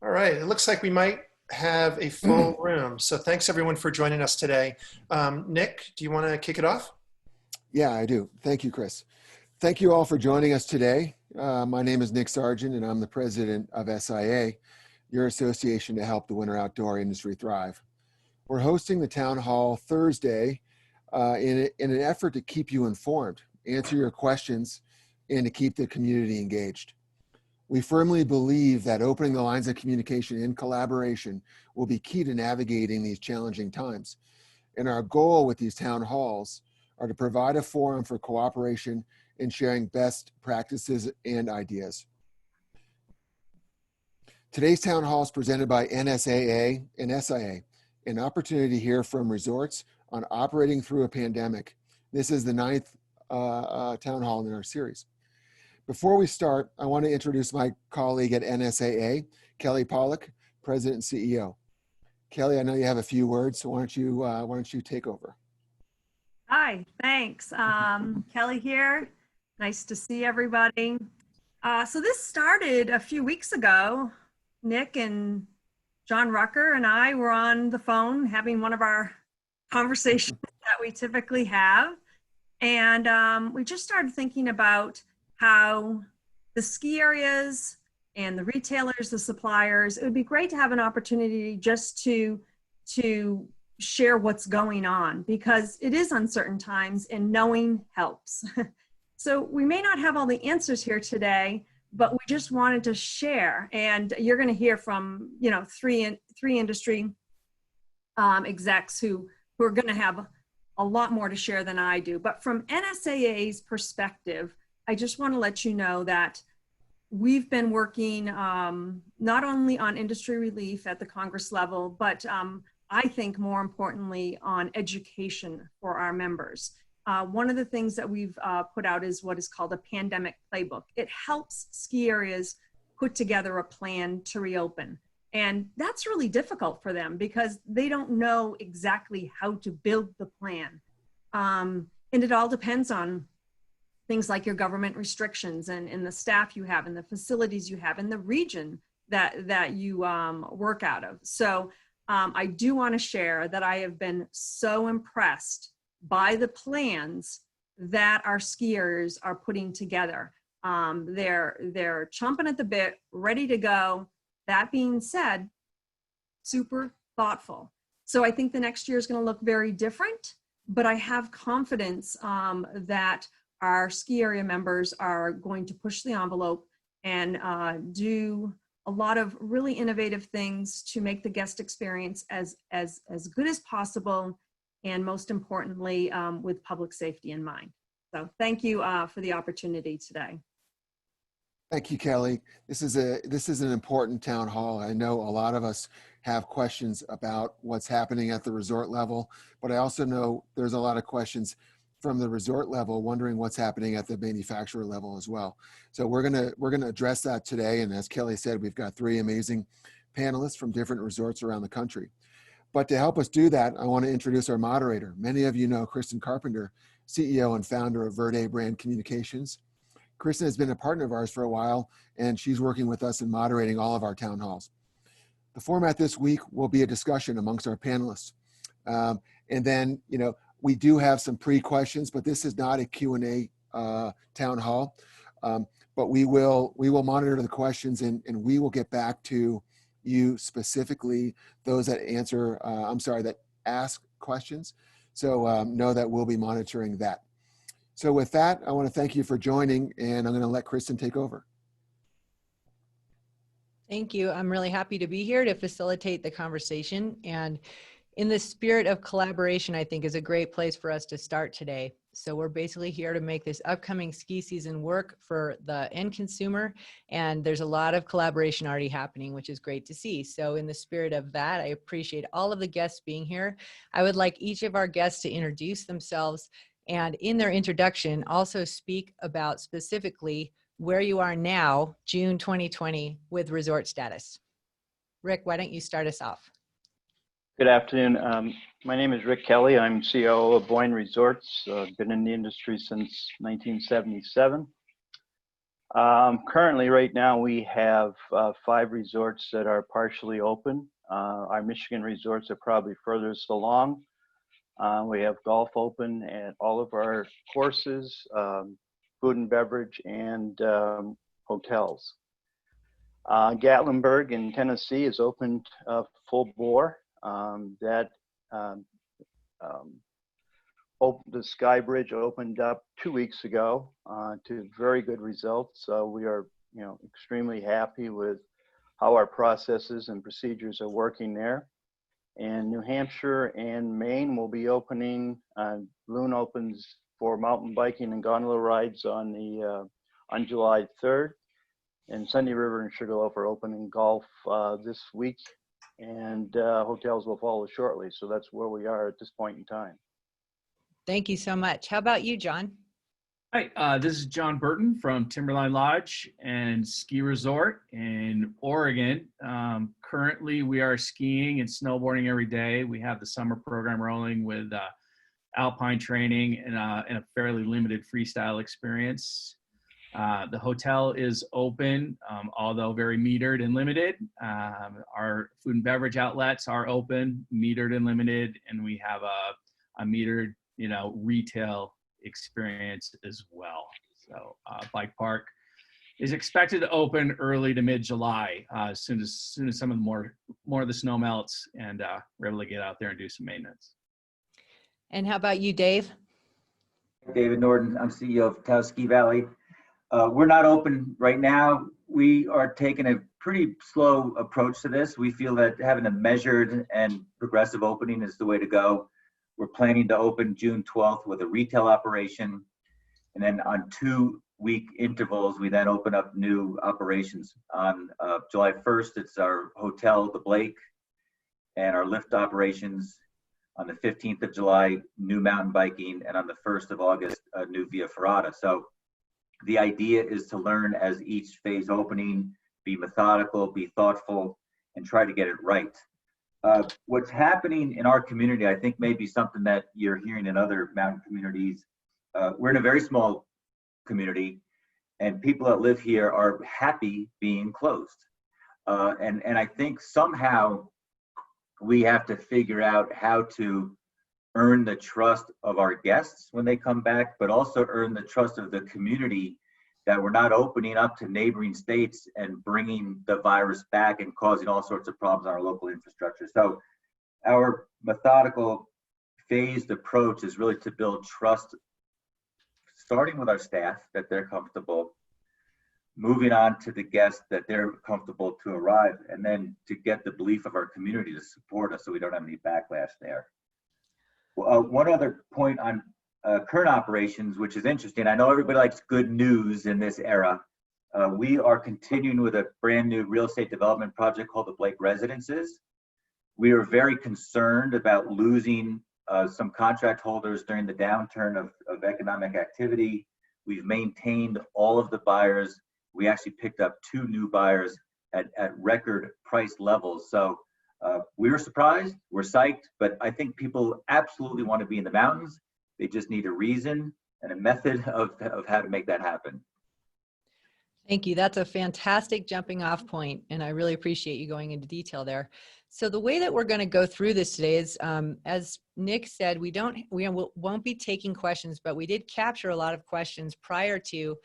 All right, it looks like we might have a full room. So thanks everyone for joining us today. Nick, do you want to kick it off? Yeah, I do. Thank you, Chris. Thank you all for joining us today. My name is Nick Sargent, and I'm the president of SIA, your association to help the winter outdoor industry thrive. We're hosting the town hall Thursday in an effort to keep you informed, answer your questions, and to keep the community engaged. We firmly believe that opening the lines of communication and collaboration will be key to navigating these challenging times. And our goal with these town halls are to provide a forum for cooperation and sharing best practices and ideas. Today's town hall is presented by NSAA and SIA, an opportunity to hear from resorts on operating through a pandemic. This is the 9th town hall in our series. Before we start, I want to introduce my colleague at NSAA, Kelley Pollock, President and CEO. Kelley, I know you have a few words, so why don't you take over? Hi, thanks. Kelley here. Nice to see everybody. So this started a few weeks ago. Nick and John Rucker and I were on the phone having one of our conversations that we typically have. And we just started thinking about how the ski areas and the retailers, the suppliers, it would be great to have an opportunity just to share what's going on, because it is uncertain times and knowing helps. So we may not have all the answers here today, but we just wanted to share. And you're going to hear from, three industry execs who are going to have a lot more to share than I do. But from NSAA's perspective, I just want to let you know that we've been working not only on industry relief at the Congress level, but I think more importantly on education for our members. One of the things that we've put out is what is called a pandemic playbook. It helps ski areas put together a plan to reopen. And that's really difficult for them because they don't know exactly how to build the plan. And it all depends on things like your government restrictions and the staff you have and the facilities you have and the region that you work out of. So I do want to share that I have been so impressed by the plans that our skiers are putting together. They're chomping at the bit, ready to go. That being said, super thoughtful. So I think the next year is going to look very different, but I have confidence that our ski area members are going to push the envelope and do a lot of really innovative things to make the guest experience as good as possible, and most importantly, with public safety in mind. So thank you for the opportunity today. Thank you, Kelley. This is an important town hall. I know a lot of us have questions about what's happening at the resort level, but I also know there's a lot of questions from the resort level wondering what's happening at the manufacturer level as well. So we're gonna address that today. And as Kelley said, we've got 3 amazing panelists from different resorts around the country. But to help us do that, I want to introduce our moderator. Many of you know Kristen Carpenter, CEO and founder of Verde Brand Communications. Kristen has been a partner of ours for a while, and she's working with us in moderating all of our town halls. The format this week will be a discussion amongst our panelists. And then, we do have some pre-questions, but this is not a Q&A town hall. But we will monitor the questions and we will get back to you specifically, those that that ask questions. So know that we'll be monitoring that. So with that, I want to thank you for joining, and I'm going to let Kristen take over. Thank you. I'm really happy to be here to facilitate the conversation. And in the spirit of collaboration, I think is a great place for us to start today. So we're basically here to make this upcoming ski season work for the end consumer. And there's a lot of collaboration already happening, which is great to see. So in the spirit of that, I appreciate all of the guests being here. I would like each of our guests to introduce themselves, and in their introduction, also speak about specifically where you are now, June 2020, with resort status. Rick, why don't you start us off? Good afternoon. My name is Rick Kelley. I'm COO of Boyne Resorts. Been in the industry since 1977. Currently, right now, we have 5 resorts that are partially open. Our Michigan resorts are probably furthest along. We have golf open at all of our courses, food and beverage, and hotels. Gatlinburg in Tennessee is opened full bore. The Sky Bridge opened up 2 weeks ago to very good results. So we are, extremely happy with how our processes and procedures are working there. And New Hampshire and Maine will be opening. Loon opens for mountain biking and gondola rides on July 3rd. And Sunday River and Sugarloaf are opening golf this week, and hotels will follow shortly. So that's where we are at this point in time. Thank you so much. How about you, John? Hi, this is John Burton from Timberline Lodge and Ski Resort in Oregon. Currently, we are skiing and snowboarding every day. We have the summer program rolling with alpine training and a fairly limited freestyle experience. The hotel is open, although very metered and limited. Our food and beverage outlets are open, metered and limited, and we have a metered, retail experience as well. So Bike Park is expected to open early to mid-July, as soon as some of the more of the snow melts and we're able to get out there and do some maintenance. And how about you, Dave? David Norden, I'm CEO of Taos Ski Valley. We're not open right now. We are taking a pretty slow approach to this. We feel that having a measured and progressive opening is the way to go. We're planning to open June 12th with a retail operation. And then on 2-week intervals, we then open up new operations. On July 1st, it's our hotel, the Blake, and our lift operations. On the 15th of July, new mountain biking. And on the 1st of August, a new Via Ferrata. So the idea is to learn as each phase opening, be methodical, be thoughtful, and try to get it right. What's happening in our community, I think, may be something that you're hearing in other mountain communities. We're in a very small community, and people that live here are happy being closed. And I think somehow we have to figure out how to earn the trust of our guests when they come back, but also earn the trust of the community that we're not opening up to neighboring states and bringing the virus back and causing all sorts of problems on our local infrastructure. So our methodical phased approach is really to build trust, starting with our staff, that they're comfortable, moving on to the guests that they're comfortable to arrive, and then to get the belief of our community to support us so we don't have any backlash there. One other point on current operations, which is interesting. I know everybody likes good news in this era. We are continuing with a brand new real estate development project called the Blake Residences. We are very concerned about losing some contract holders during the downturn of economic activity. We've maintained all of the buyers. We actually picked up 2 new buyers at record price levels. So we were surprised, we're psyched, but I think people absolutely want to be in the mountains. They just need a reason and a method of how to make that happen. Thank you. That's a fantastic jumping off point, and I really appreciate you going into detail there. So the way that we're going to go through this today is, as Nick said, we won't be taking questions, but we did capture a lot of questions prior to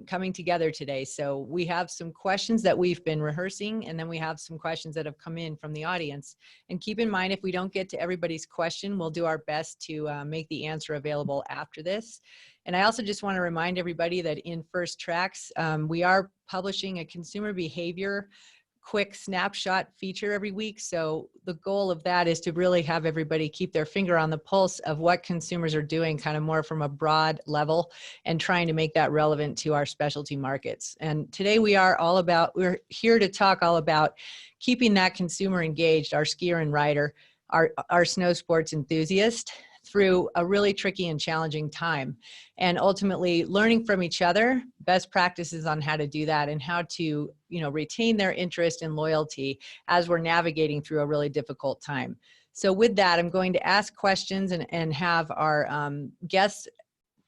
coming together today. So we have some questions that we've been rehearsing, and then we have some questions that have come in from the audience. And keep in mind, if we don't get to everybody's question, we'll do our best to make the answer available after this. And I also just want to remind everybody that in First Tracks, we are publishing a consumer behavior quick snapshot feature every week. So the goal of that is to really have everybody keep their finger on the pulse of what consumers are doing, kind of more from a broad level, and trying to make that relevant to our specialty markets. And today we're here to talk all about keeping that consumer engaged, our skier and rider, our snow sports enthusiast, through a really tricky and challenging time, and ultimately learning from each other best practices on how to do that and how to, retain their interest and loyalty as we're navigating through a really difficult time. So with that, I'm going to ask questions and have our guests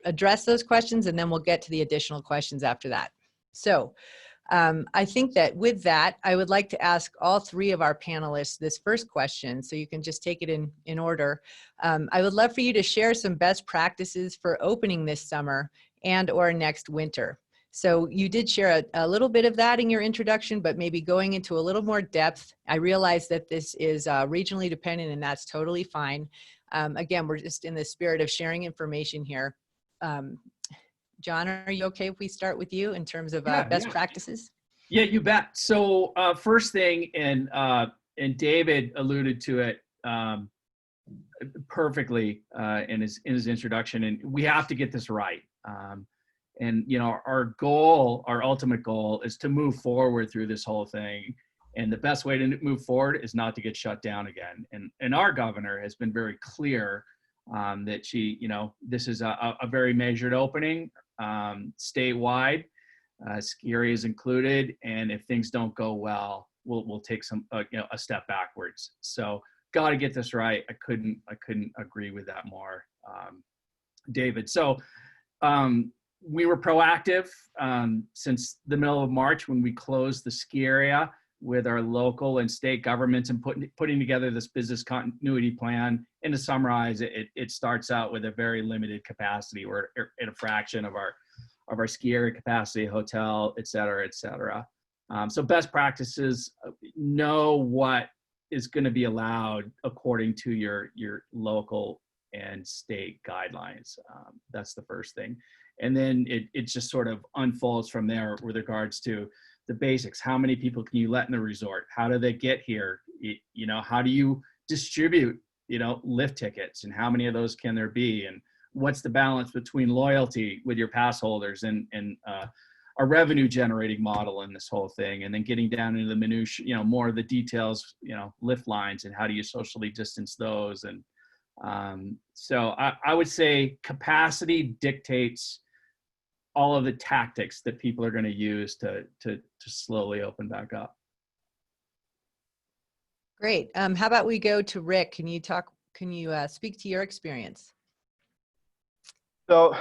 address those questions, and then we'll get to the additional questions after that. So I think that with that, I would like to ask all three of our panelists this first question, so you can just take it in order. I would love for you to share some best practices for opening this summer and or next winter. So you did share a little bit of that in your introduction, but maybe going into a little more depth. I realize that this is regionally dependent, and that's totally fine. Again, we're just in the spirit of sharing information here. John, are you okay if we start with you in terms of best practices? Yeah, you bet. So first thing, and David alluded to it perfectly in his introduction, and we have to get this right. And you know, our ultimate goal is to move forward through this whole thing. And the best way to move forward is not to get shut down again. And our governor has been very clear that this is a very measured opening statewide, ski areas included. And if things don't go well, we'll take a step backwards. So got to get this right. I couldn't agree with that more, David. So we were proactive since the middle of March when we closed the ski area with our local and state governments and putting together this business continuity plan. And to summarize, it starts out with a very limited capacity. We're at a fraction of our ski area capacity, hotel, et cetera, et cetera. So best practices, know what is going to be allowed according to your local and state guidelines. That's the first thing. And then it just sort of unfolds from there with regards to the basics. How many people can you let in the resort? How do they get here? How do you distribute, lift tickets, and how many of those can there be? And what's the balance between loyalty with your pass holders and a revenue generating model in this whole thing? And then getting down into the minutiae, more of the details, lift lines and how do you socially distance those? And so I would say capacity dictates all of the tactics that people are going to use to slowly open back up. Great. How about we go to Rick? Can you speak to your experience? So,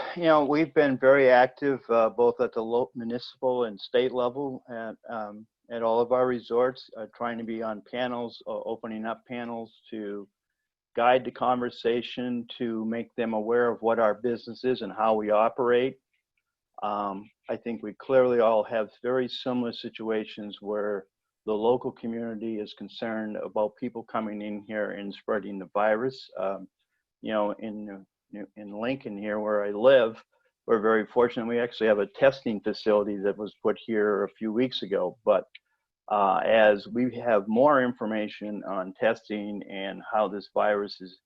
we've been very active both at the municipal and state level at all of our resorts, trying to be on panels, opening up panels to guide the conversation, to make them aware of what our business is and how we operate. I think we clearly all have very similar situations where the local community is concerned about people coming in here and spreading the virus. In Lincoln here where I live, we're very fortunate. We actually have a testing facility that was put here a few weeks ago. But as we have more information on testing and how this virus is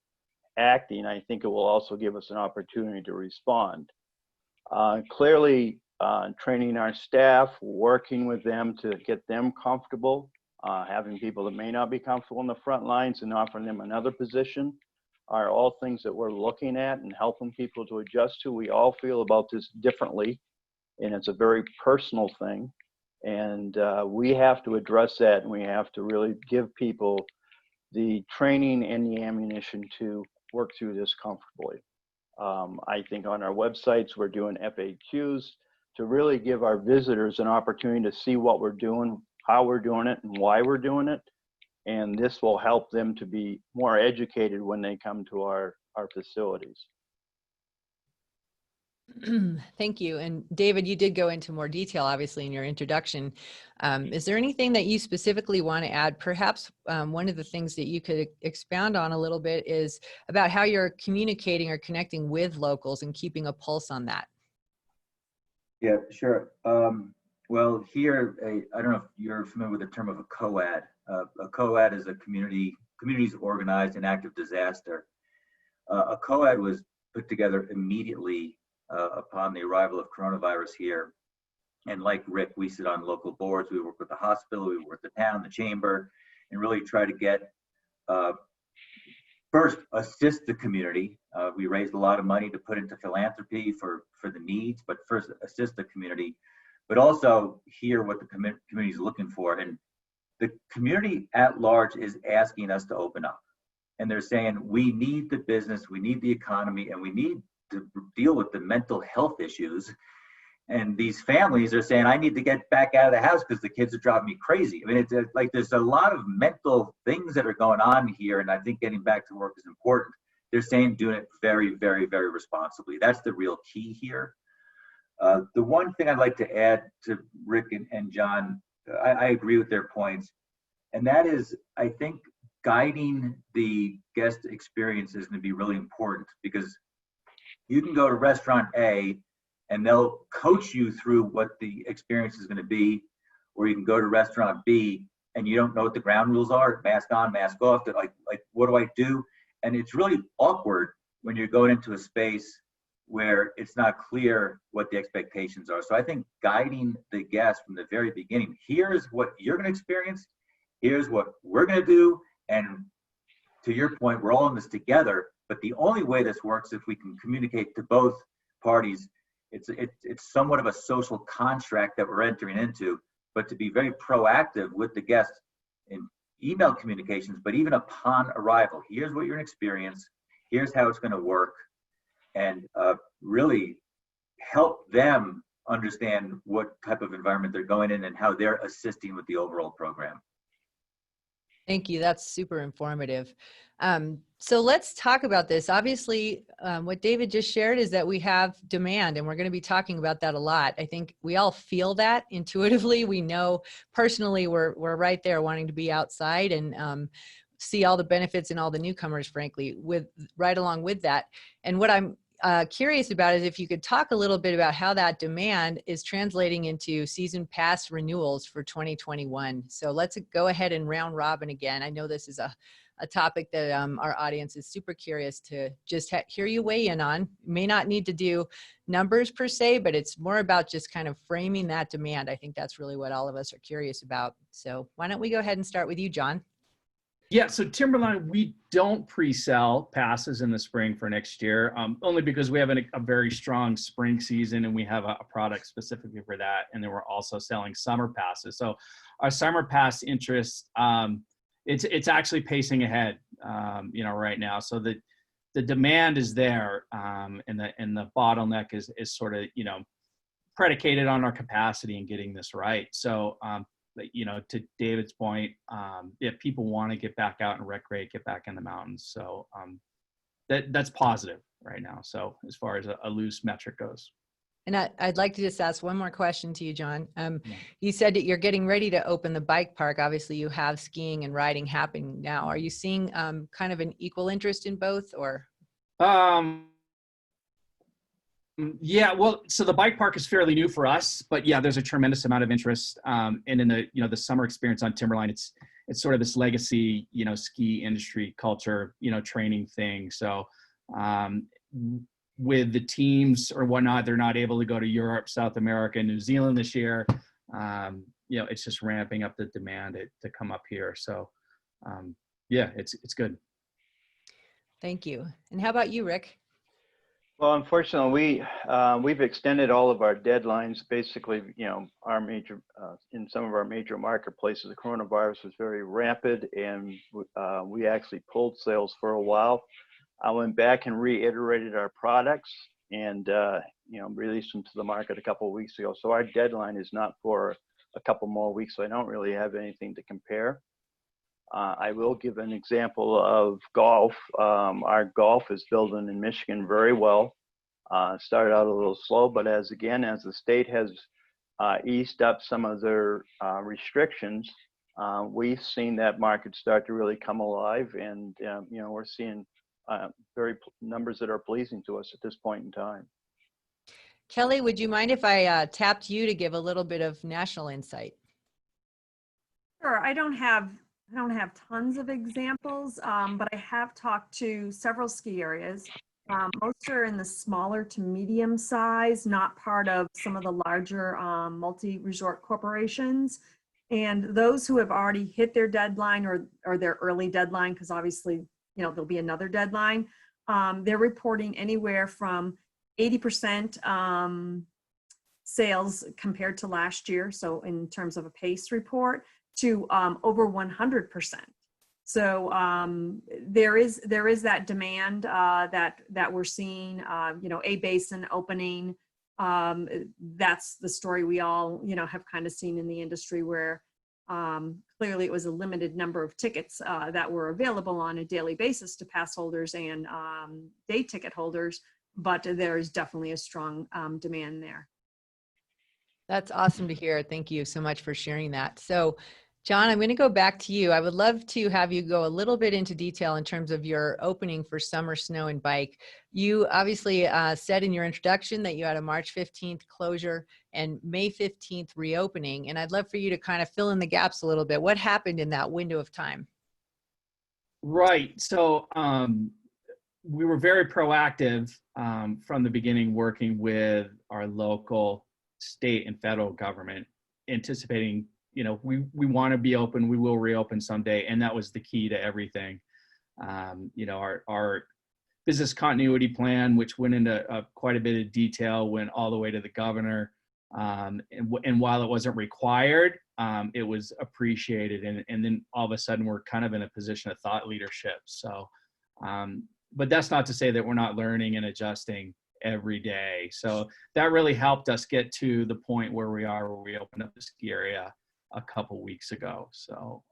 acting, I think it will also give us an opportunity to respond. Clearly, training our staff, working with them to get them comfortable, having people that may not be comfortable in the front lines and offering them another position are all things that we're looking at and helping people to adjust to. We all feel about this differently, and it's a very personal thing. And we have to address that, and we have to really give people the training and the ammunition to work through this comfortably. I think on our websites, we're doing FAQs to really give our visitors an opportunity to see what we're doing, how we're doing it, and why we're doing it. And this will help them to be more educated when they come to our facilities. Thank you. And David, you did go into more detail, obviously, in your introduction. Is there anything that you specifically want to add? Perhaps one of the things that you could expound on a little bit is about how you're communicating or connecting with locals and keeping a pulse on that. Yeah, sure. Well, here, I don't know if you're familiar with the term of a COAD. A COAD is a communities organized in active disaster. A COAD was put together immediately upon the arrival of coronavirus here. And like Rick, we sit on local boards. We work with the hospital, we work with the town, the chamber, and really try to get, first, assist the community. We raised a lot of money to put into philanthropy for the needs, but first assist the community, but also hear what the community is looking for. And the community at large is asking us to open up. And they're saying, we need the business, we need the economy, and we need to deal with the mental health issues. And these families are saying, I need to get back out of the house because the kids are driving me crazy. I mean, it's like there's a lot of mental things that are going on here. And I think getting back to work is important. They're saying doing it very, very, very responsibly. That's the real key here. The one thing I'd like to add to Rick and John, I agree with their points. And that is, I think guiding the guest experience is going to be really important, because you can go to restaurant A and they'll coach you through what the experience is going to be, or you can go to restaurant B and you don't know what the ground rules are, mask on, mask off, like what do I do? And it's really awkward when you're going into a space where it's not clear what the expectations are. So I think guiding the guests from the very beginning, here's what you're going to experience, here's what we're going to do, and to your point, we're all in this together. But the only way this works is if we can communicate to both parties. It's somewhat of a social contract that we're entering into, but to be very proactive with the guests in email communications, but even upon arrival, here's what you're going to experience, here's how it's going to work, and really help them understand what type of environment they're going in and how they're assisting with the overall program. Thank you. That's super informative. So let's talk about this. Obviously, what David just shared is that we have demand, and we're going to be talking about that a lot. I think we all feel that intuitively. We know personally we're right there wanting to be outside and see all the benefits and all the newcomers, frankly, right along with that. And what I'm curious about is if you could talk a little bit about how that demand is translating into season pass renewals for 2021. So let's go ahead and round robin again. I know this is a topic that our audience is super curious to just hear you weigh in on. You may not need to do numbers per se, but it's more about just kind of framing that demand. I think that's really what all of us are curious about. So why don't we go ahead and start with you, John? Yeah, so Timberline, we don't pre-sell passes in the spring for next year, only because we have a very strong spring season and we have a product specifically for that. And then we're also selling summer passes. So our summer pass interest, it's actually pacing ahead, right now. So the demand is there, and the bottleneck is sort of, predicated on our capacity and getting this right. So, to David's point, if people want to get back out and recreate, get back in the mountains. So that's positive right now. So as far as a loose metric goes. And I'd like to just ask one more question to you, John. You said that you're getting ready to open the bike park. Obviously, you have skiing and riding happening now. Are you seeing kind of an equal interest in both, or? Yeah, well, so the bike park is fairly new for us, but yeah, there's a tremendous amount of interest. And in the summer experience on Timberline, it's sort of this legacy, ski industry culture, training thing. So with the teams or whatnot, they're not able to go to Europe, South America, New Zealand this year. It's just ramping up the demand to come up here. So yeah, it's good. Thank you. And how about you, Rick? Well, unfortunately, we've extended all of our deadlines. Basically, our major in some of our major marketplaces, the coronavirus was very rapid, and we actually pulled sales for a while. I went back and reiterated our products and released them to the market a couple of weeks ago. So our deadline is not for a couple more weeks. So I don't really have anything to compare. I will give an example of golf. Our golf is building in Michigan very well. Started out a little slow, but as the state has eased up some of their restrictions, we've seen that market start to really come alive, and we're seeing numbers that are pleasing to us at this point in time. Kelley, would you mind if I tapped you to give a little bit of national insight? Sure. I don't have tons of examples, but I have talked to several ski areas. Most are in the smaller to medium size, not part of some of the larger multi-resort corporations. And those who have already hit their deadline or their early deadline, because obviously, there'll be another deadline, they're reporting anywhere from 80% sales compared to last year. So in terms of a pace report, to over 100%. So there is that demand that we're seeing. A basin opening That's the story we all, have kind of seen in the industry where clearly it was a limited number of tickets that were available on a daily basis to pass holders and day ticket holders, but there's definitely a strong demand there. That's awesome to hear. Thank you so much for sharing that. So, John, I'm going to go back to you. I would love to have you go a little bit into detail in terms of your opening for summer snow and bike. You obviously said in your introduction that you had a March 15th closure and May 15th reopening. And I'd love for you to kind of fill in the gaps a little bit. What happened in that window of time? Right. So we were very proactive from the beginning, working with our local, state, and federal government, anticipating, we want to be open, we will reopen someday. And that was the key to everything. Our business continuity plan, which went into quite a bit of detail, went all the way to the governor. And while it wasn't required, it was appreciated. And then all of a sudden we're kind of in a position of thought leadership. So, but that's not to say that we're not learning and adjusting every day. So that really helped us get to the point where we are, where we opened up the ski area a couple weeks ago. So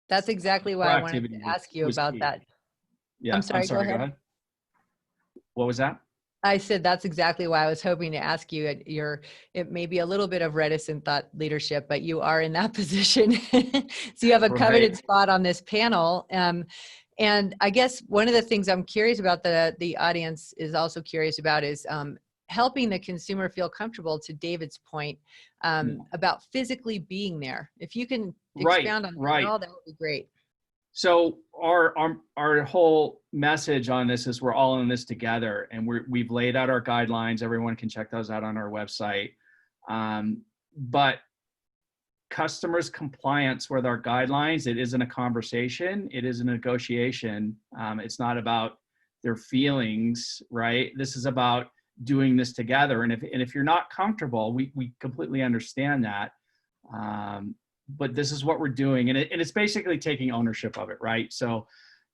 that's exactly why I wanted to ask you about key. that. Yeah, I'm sorry, go ahead. What was that? I said that's exactly why I was hoping to ask you. It may be a little bit of reticent thought leadership, but you are in that position. So you have a coveted spot on this panel. And I guess one of the things I'm curious about, the audience is also curious about, is helping the consumer feel comfortable, to David's point, about physically being there. If you can expound on that at all, that would be great. So our whole message on this is we're all in this together, and we've laid out our guidelines. Everyone can check those out on our website. But customers' compliance with our guidelines, it isn't a conversation, it is a negotiation. It's not about their feelings, right? This is about doing this together. And if you're not comfortable, we completely understand that. But this is what we're doing. And it's basically taking ownership of it, right? So,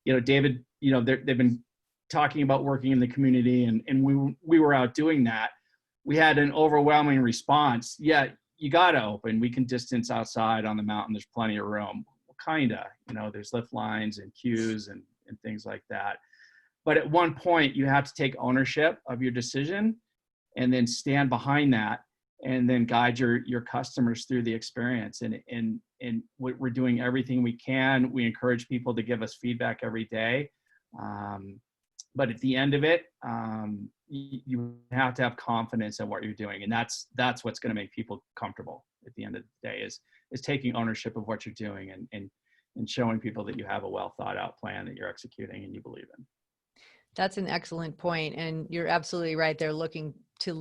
David, they've been talking about working in the community, and we were out doing that. We had an overwhelming response. Yeah, you got to open. We can distance outside on the mountain. There's plenty of room. Kinda, there's lift lines and queues and things like that. But at one point, you have to take ownership of your decision and then stand behind that, and then guide your customers through the experience. And we're doing everything we can. We encourage people to give us feedback every day. But at the end of it, you have to have confidence in what you're doing. And that's what's going to make people comfortable at the end of the day, is taking ownership of what you're doing and showing people that you have a well thought out plan that you're executing and you believe in. That's an excellent point. And you're absolutely right. They're looking to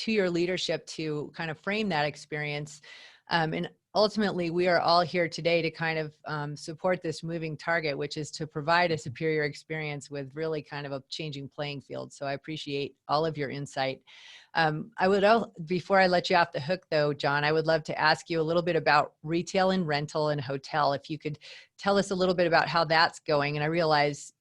your leadership to kind of frame that experience. And ultimately, we are all here today to kind of support this moving target, which is to provide a superior experience with really kind of a changing playing field. So I appreciate all of your insight. Before I let you off the hook though, John, I would love to ask you a little bit about retail and rental and hotel. If you could tell us a little bit about how that's going. And I realize,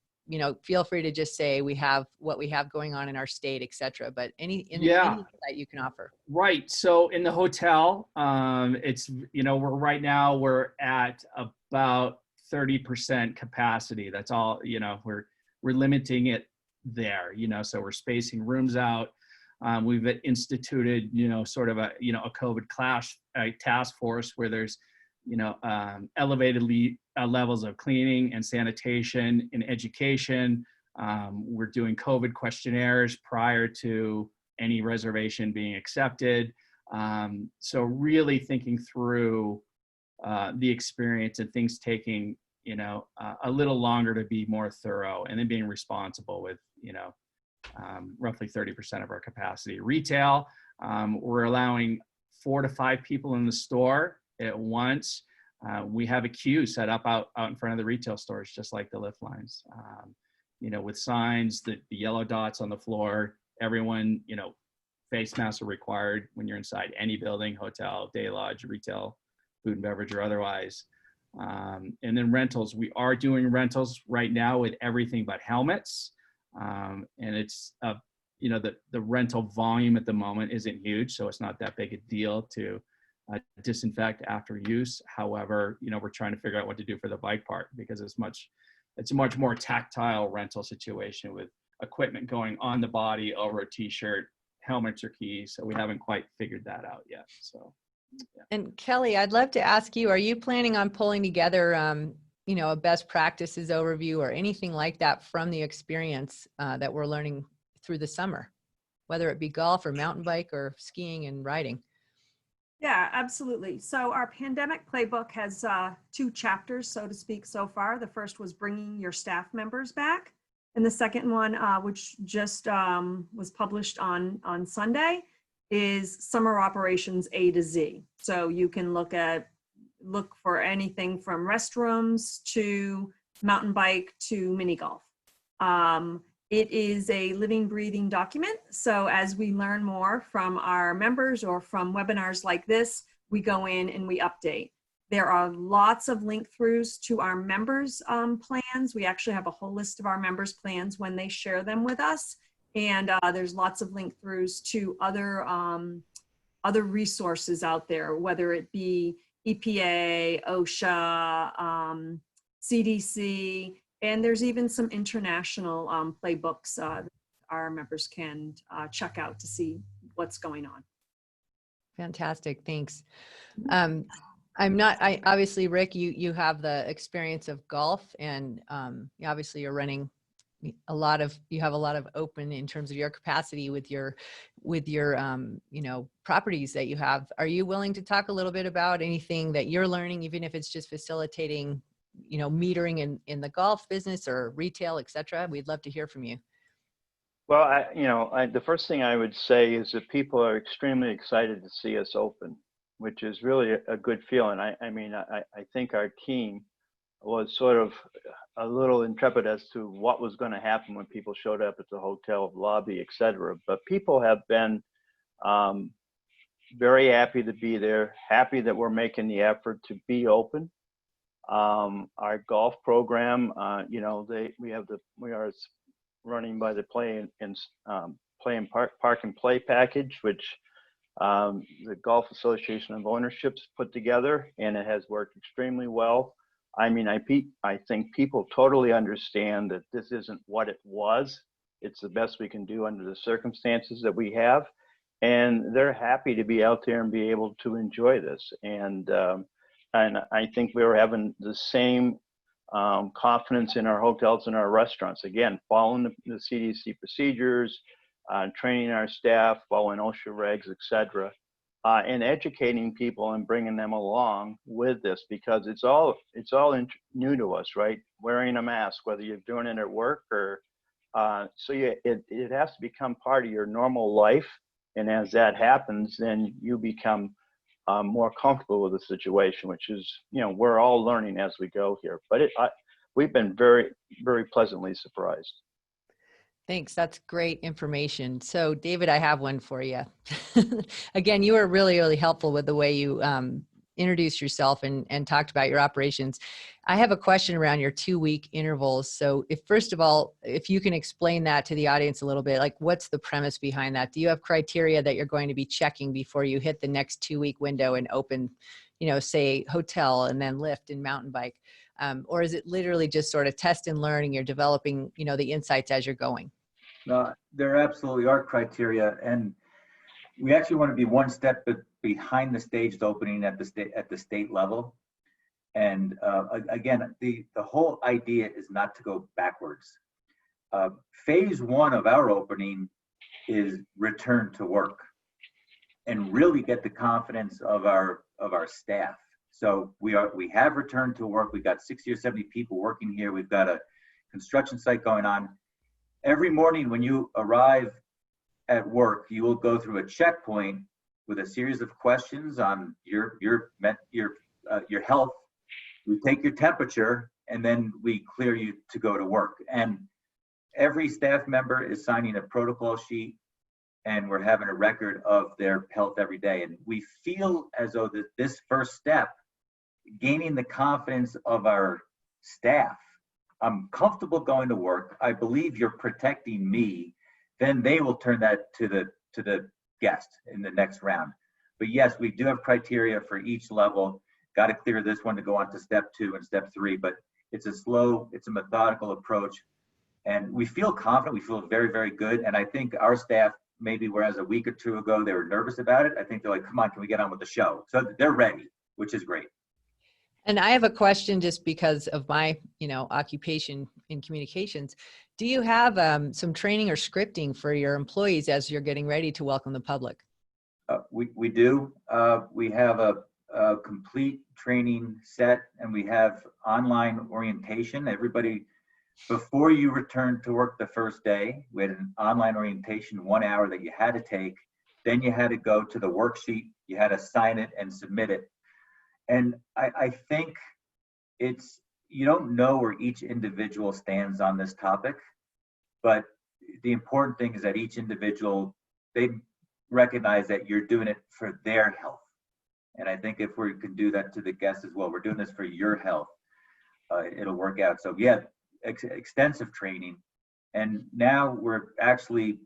feel free to just say what we have going on in our state, et cetera, but any insight you can offer. Right. So in the hotel, it's, we're at about 30% capacity. That's all, we're limiting it there, so we're spacing rooms out. We've instituted, sort of a COVID task force where there's, elevated levels of cleaning and sanitation and education. We're doing COVID questionnaires prior to any reservation being accepted. So really thinking through the experience and things taking, a little longer to be more thorough, and then being responsible with, roughly 30% of our capacity. Retail, we're allowing 4 to 5 people in the store at once. We have a queue set up out in front of the retail stores, just like the lift lines, with signs, the yellow dots on the floor. Everyone, face masks are required when you're inside any building, hotel, day lodge, retail, food and beverage, or otherwise. And then rentals, we are doing rentals right now with everything but helmets. And it's the rental volume at the moment isn't huge, so it's not that big a deal to disinfect after use. However, we're trying to figure out what to do for the bike park, because it's a much more tactile rental situation with equipment going on the body over a t-shirt, helmets or keys. So we haven't quite figured that out yet. So, yeah. And Kelley, I'd love to ask you, are you planning on pulling together, a best practices overview or anything like that from the experience that we're learning through the summer, whether it be golf or mountain bike or skiing and riding? Yeah, absolutely. So our pandemic playbook has 2 chapters, so to speak, so far. The first was bringing your staff members back. And the second one, which just was published on Sunday, is summer operations A to Z. So you can look for anything from restrooms to mountain bike to mini golf. It is a living, breathing document. So as we learn more from our members or from webinars like this, we go in and we update. There are lots of link throughs to our members' plans. We actually have a whole list of our members' plans when they share them with us. And there's lots of link throughs to other resources out there, whether it be EPA, OSHA, CDC, and there's even some international playbooks that our members can check out to see what's going on. Fantastic, thanks. Obviously, Rick, you have the experience of golf, and obviously you're running you have a lot of open in terms of your capacity with your properties that you have. Are you willing to talk a little bit about anything that you're learning, even if it's just facilitating, metering in the golf business or retail, et cetera? We'd love to hear from you. Well, the first thing I would say is that people are extremely excited to see us open, which is really a good feeling. I think our team was sort of a little intrepid as to what was going to happen when people showed up at the hotel lobby, et cetera. But people have been very happy to be there, happy that we're making the effort to be open. Our golf program, we are running by the Play and Park and Play package, which the Golf Association of Ownerships put together, and it has worked extremely well. I think people totally understand that this isn't what it was. It's the best we can do under the circumstances that we have, and they're happy to be out there and be able to enjoy this. And I think we're having the same confidence in our hotels and our restaurants. Again, following the CDC procedures, training our staff, following OSHA regs, et cetera, and educating people and bringing them along with this, because it's all new to us, right? Wearing a mask, whether you're doing it at work or it has to become part of your normal life. And as that happens, then you become more comfortable with the situation, which is, we're all learning as we go here. But we've been very, very pleasantly surprised. Thanks. That's great information. So David, I have one for you. Again, you were really, really helpful with the way you introduced yourself and talked about your operations. I have a question around your 2-week intervals. So first of all, if you can explain that to the audience a little bit, like what's the premise behind that? Do you have criteria that you're going to be checking before you hit the next 2-week window and open, say hotel and then lift and mountain bike? Or is it literally just sort of test and learn and you're developing, the insights as you're going? No, there absolutely are criteria, and we actually want to be one step behind the staged opening at the state level. And again, the whole idea is not to go backwards. Phase 1 of our opening is return to work and really get the confidence of our staff. So we have returned to work. We've got 60 or 70 people working here. We've got a construction site going on. Every morning when you arrive at work, you will go through a checkpoint with a series of questions on your health. We take your temperature, and then we clear you to go to work. And every staff member is signing a protocol sheet, and we're having a record of their health every day. And we feel as though this first step, gaining the confidence of our staff, I'm comfortable going to work. I believe you're protecting me then they will turn that to the guest in the next round. But yes, we do have criteria for each level. Got to clear this one to go on to step 2 and step 3, but it's a methodical approach. And we feel confident, we feel very, very good. And I think our staff, maybe whereas a week or 2 ago, they were nervous about it, I think they're like, come on, can we get on with the show? So they're ready, which is great. And I have a question just because of my, occupation in communications. Do you have some training or scripting for your employees as you're getting ready to welcome the public? We do. We have a complete training set, and we have online orientation. Everybody, before you return to work the first day, we had an online orientation, 1 hour that you had to take. Then you had to go to the worksheet. You had to sign it and submit it. And I think you don't know where each individual stands on this topic, but the important thing is that each individual, they recognize that you're doing it for their health. And I think if we can do that to the guests as well, we're doing this for your health, it'll work out. So yeah, extensive training. And now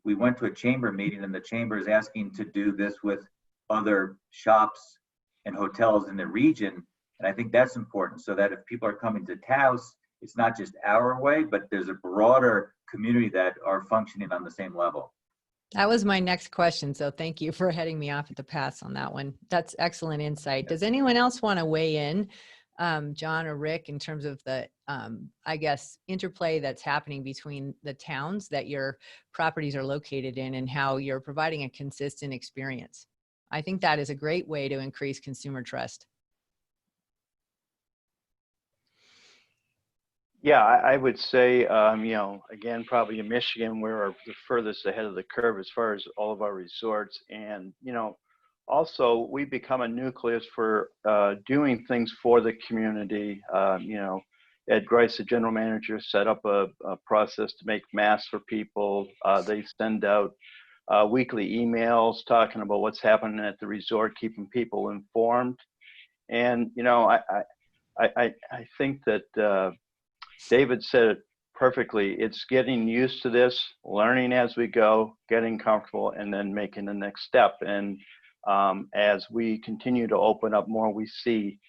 we went to a chamber meeting, and the chamber is asking to do this with other shops and hotels in the region. And I think that's important, so that if people are coming to Taos, it's not just our way, but there's a broader community that are functioning on the same level. That was my next question. So thank you for heading me off at the pass on that one. That's excellent insight. Does anyone else want to weigh in, John or Rick, in terms of the, interplay that's happening between the towns that your properties are located in and how you're providing a consistent experience? I think that is a great way to increase consumer trust. Yeah, I would say, again, probably in Michigan, we're the furthest ahead of the curve as far as all of our resorts. And, also we become a nucleus for doing things for the community. Ed Grice, the general manager, set up a process to make masks for people. They send out weekly emails talking about what's happening at the resort, keeping people informed. And, I think that David said it perfectly. It's getting used to this, learning as we go, getting comfortable, and then making the next step. And as we continue to open up more, we see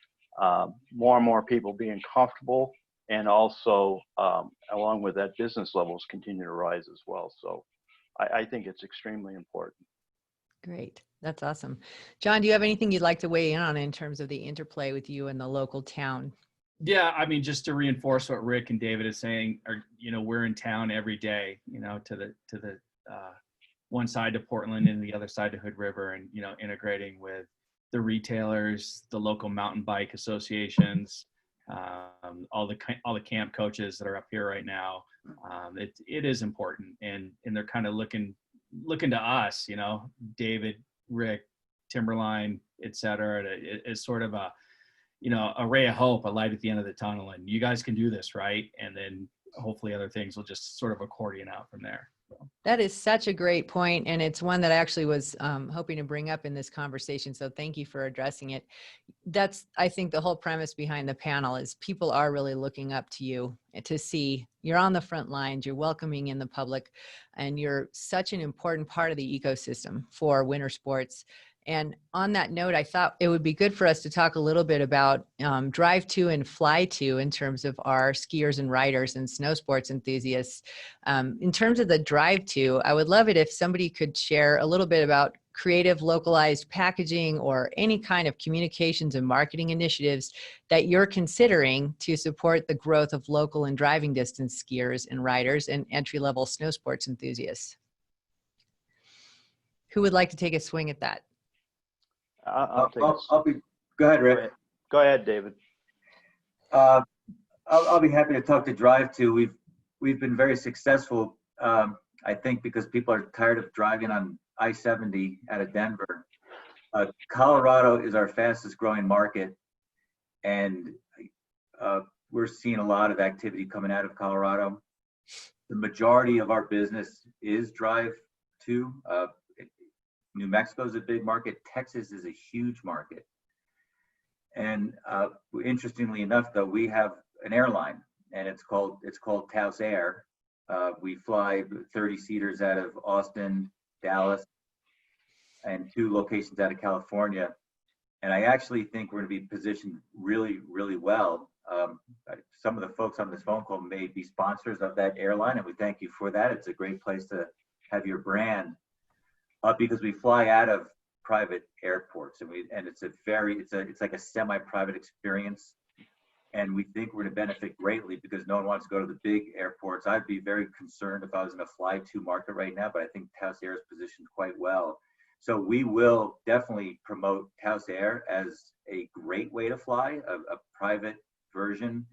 more and more people being comfortable, and also along with that, business levels continue to rise as well. So I think it's extremely important. Great. That's awesome. John, do you have anything you'd like to weigh in on in terms of the interplay with you and the local town? Yeah, I mean, just to reinforce what Rick and David is saying, we're in town every day, to the one side to Portland and the other side to Hood River, and, integrating with the retailers, the local mountain bike associations, all the camp coaches that are up here right now. It is important, and they're kind of looking to us, David, Rick, Timberline, et cetera, as sort of a ray of hope, a light at the end of the tunnel, and you guys can do this, right? And then hopefully other things will just sort of accordion out from there. That is such a great point, and it's one that I actually was hoping to bring up in this conversation, so thank you for addressing it. That's, I think, the whole premise behind the panel is people are really looking up to you to see you're on the front lines, you're welcoming in the public, and you're such an important part of the ecosystem for winter sports. And on that note, I thought it would be good for us to talk a little bit about drive to and fly to in terms of our skiers and riders and snow sports enthusiasts. In terms of the drive to, I would love it if somebody could share a little bit about creative localized packaging or any kind of communications and marketing initiatives that you're considering to support the growth of local and driving distance skiers and riders and entry-level snow sports enthusiasts. Who would like to take a swing at that? I'll Go ahead, Rick. Go ahead, David. I'll be happy to talk to drive to. We've been very successful, I think, because people are tired of driving on I-70 out of Denver. Colorado is our fastest growing market, and we're seeing a lot of activity coming out of Colorado. The majority of our business is drive to. New Mexico is a big market. Texas is a huge market. And interestingly enough, though, we have an airline, and it's called Taos Air. We fly 30-seaters out of Austin, Dallas, and 2 locations out of California. And I actually think we're going to be positioned really, really well. Some of the folks on this phone call may be sponsors of that airline, and we thank you for that. It's a great place to have your brand, because we fly out of private airports, and it's like a semi-private experience. And we think we're going to benefit greatly because no one wants to go to the big airports. I'd be very concerned if I was in a fly-to market right now, but I think Taos Air is positioned quite well. So we will definitely promote Taos Air as a great way to fly, a private version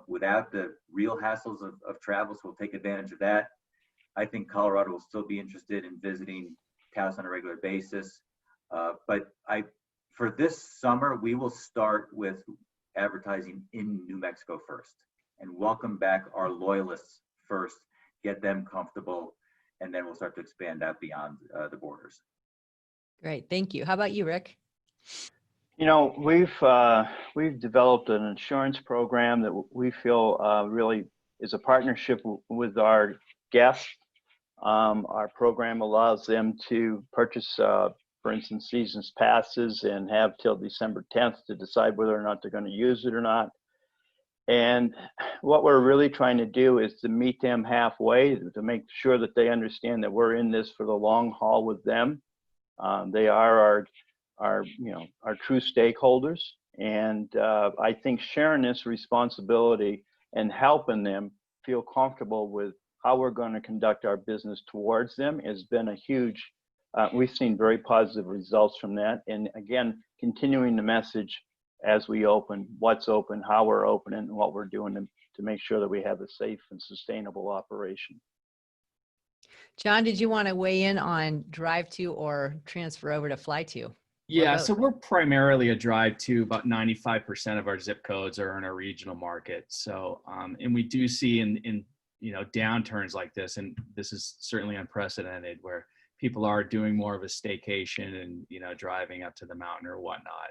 without the real hassles of travel. So we'll take advantage of that. I think Colorado will still be interested in visiting Taos on a regular basis. But for this summer, we will start with advertising in New Mexico first and welcome back our loyalists first, get them comfortable, and then we'll start to expand out beyond the borders. Great, thank you. How about you, Rick? You know, we've developed an insurance program that we feel really is a partnership with our guests. Our program allows them to purchase, for instance, seasons passes and have till December 10th to decide whether or not they're going to use it or not. And what we're really trying to do is to meet them halfway, to make sure that they understand that we're in this for the long haul with them. They are our true stakeholders. And I think sharing this responsibility and helping them feel comfortable with how we're going to conduct our business towards them has been a huge, we've seen very positive results from that. And again, continuing the message as we open, what's open, how we're opening, and what we're doing to make sure that we have a safe and sustainable operation. John, did you want to weigh in on drive to or transfer over to fly to? Yeah, so we're primarily a drive to. About 95% of our zip codes are in a regional market. So, and we do see in downturns like this, and this is certainly unprecedented, where people are doing more of a staycation and driving up to the mountain or whatnot.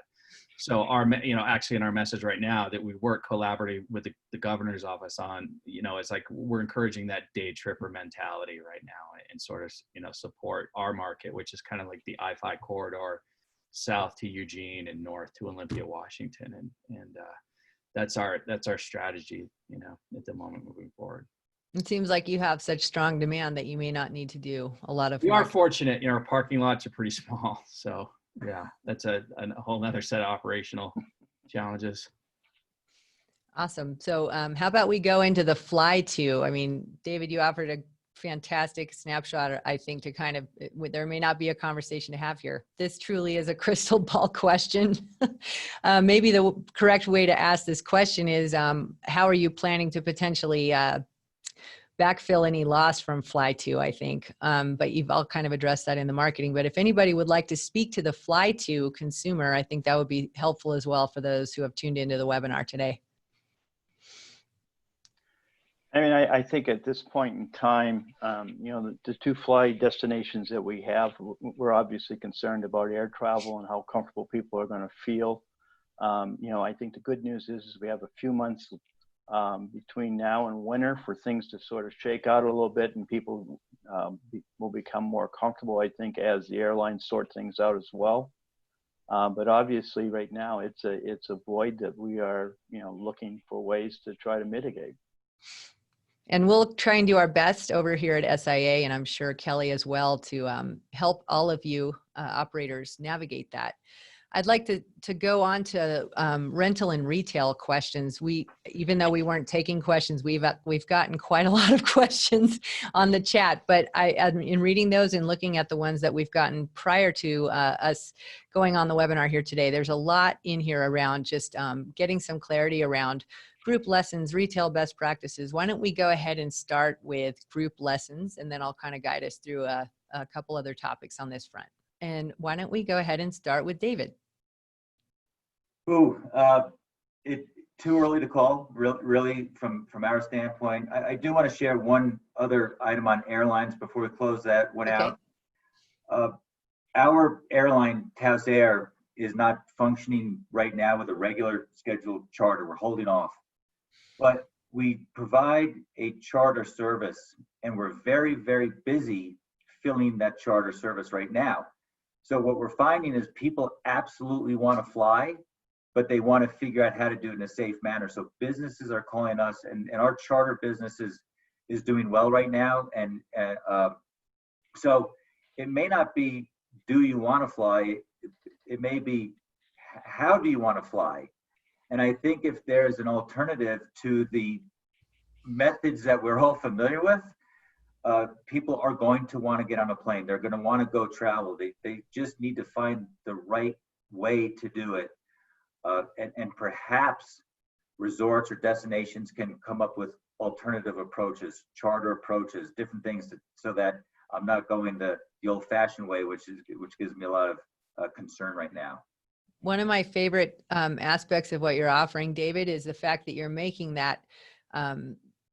So actually in our message right now that we work collaboratively with the governor's office on, it's like we're encouraging that day tripper mentality right now and sort of, support our market, which is kind of like the I-5 corridor south to Eugene and north to Olympia, Washington. And that's our strategy, at the moment moving forward. It seems like you have such strong demand that you may not need to do a lot of. We are fortunate, our parking lots are pretty small. So yeah, that's a whole nother set of operational challenges. Awesome. So how about we go into the fly to? I mean, David, you offered a fantastic snapshot, I think, to kind of, there may not be a conversation to have here. This truly is a crystal ball question. Maybe the correct way to ask this question is, how are you planning to potentially backfill any loss from fly to, I think. But you've all kind of addressed that in the marketing. But if anybody would like to speak to the fly to consumer, I think that would be helpful as well for those who have tuned into the webinar today. I mean, I think at this point in time, the 2 fly destinations that we have, we're obviously concerned about air travel and how comfortable people are going to feel. I think the good news is we have a few months between now and winter for things to sort of shake out a little bit, and people will become more comfortable, I think, as the airlines sort things out as well. But obviously right now it's a void that we are, looking for ways to try to mitigate. And we'll try and do our best over here at SIA, and I'm sure Kelley as well, to help all of you operators navigate that. I'd like to go on to rental and retail questions. Even though we weren't taking questions, we've gotten quite a lot of questions on the chat. But in reading those and looking at the ones that we've gotten prior to us going on the webinar here today, there's a lot in here around just getting some clarity around group lessons, retail best practices. Why don't we go ahead and start with group lessons, and then I'll kind of guide us through a couple other topics on this front. And why don't we go ahead and start with David? It's too early to call, really, from our standpoint. I do want to share one other item on airlines before we close that one out. Our airline, Taos Air, is not functioning right now with a regular scheduled charter. We're holding off. But we provide a charter service, and we're very, very busy filling that charter service right now. So what we're finding is people absolutely want to fly, but they want to figure out how to do it in a safe manner. So businesses are calling us, and our charter business is doing well right now. And so it may not be, do you want to fly? It may be, how do you want to fly? And I think if there's an alternative to the methods that we're all familiar with, people are going to want to get on a plane. They're going to want to go travel. They just need to find the right way to do it. And perhaps resorts or destinations can come up with alternative approaches, charter approaches, different things so that I'm not going the old-fashioned way, which gives me a lot of concern right now. One of my favorite aspects of what you're offering, David, is the fact that you're making that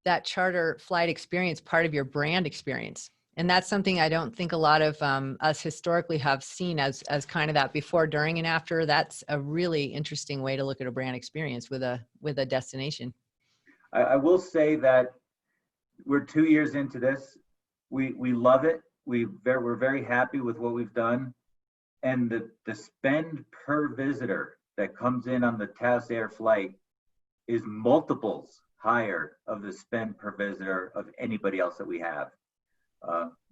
that charter flight experience part of your brand experience. And that's something I don't think a lot of us historically have seen as kind of that before, during, and after. That's a really interesting way to look at a brand experience with a destination. I will say that we're 2 years into this. We love it. We're very happy with what we've done. And the spend per visitor that comes in on the Taos Air flight is multiples higher of the spend per visitor of anybody else that we have.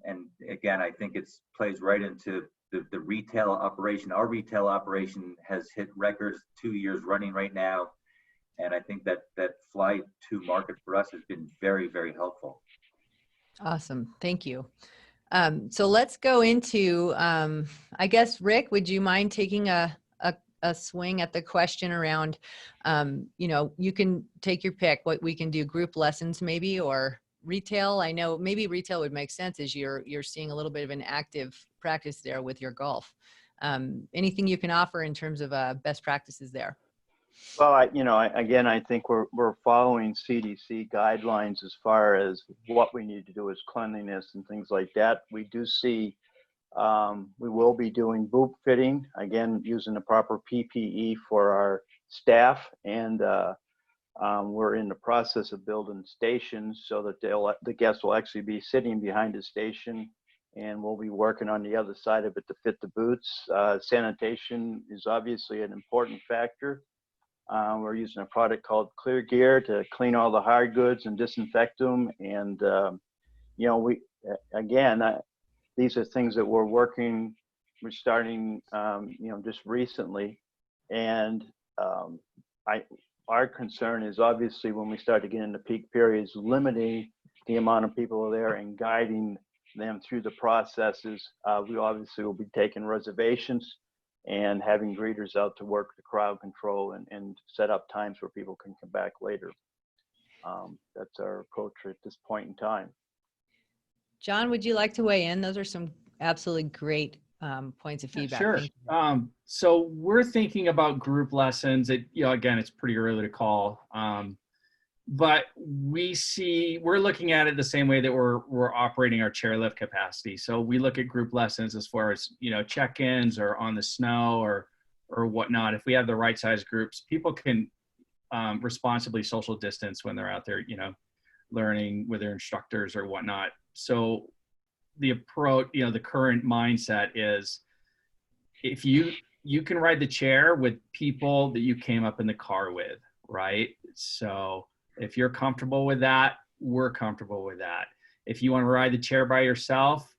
And again, I think it plays right into the retail operation. Our retail operation has hit records 2 years running right now. And I think that fly to market for us has been very, very helpful. Awesome. Thank you. So let's go into, I guess, Rick, would you mind taking a swing at the question around, you can take your pick, what we can do, group lessons maybe, or retail. I know maybe retail would make sense as you're seeing a little bit of an active practice there with your golf. Anything you can offer in terms of best practices there? Well, I think we're following CDC guidelines as far as what we need to do as cleanliness and things like that. We do see, we will be doing boot fitting, again, using the proper PPE for our staff. And we're in the process of building stations so that the guests will actually be sitting behind the station, and we'll be working on the other side of it to fit the boots. Sanitation is obviously an important factor. We're using a product called Clear Gear to clean all the hard goods and disinfect them. And, these are things that we're starting, just recently. And our concern is obviously when we start to get into peak periods, limiting the amount of people there and guiding them through the processes. We obviously will be taking reservations and having greeters out to work the crowd control and set up times where people can come back later. That's our approach at this point in time. John, would you like to weigh in? Those are some absolutely great points of feedback. Sure. So we're thinking about group lessons. Again, it's pretty early to call. But we're looking at it the same way that we're operating our chairlift capacity. So we look at group lessons as far as, check-ins or on the snow or whatnot. If we have the right size groups, people can responsibly social distance when they're out there, learning with their instructors or whatnot. So the approach, the current mindset is if you can ride the chair with people that you came up in the car with, right? So if you're comfortable with that, we're comfortable with that. If you want to ride the chair by yourself,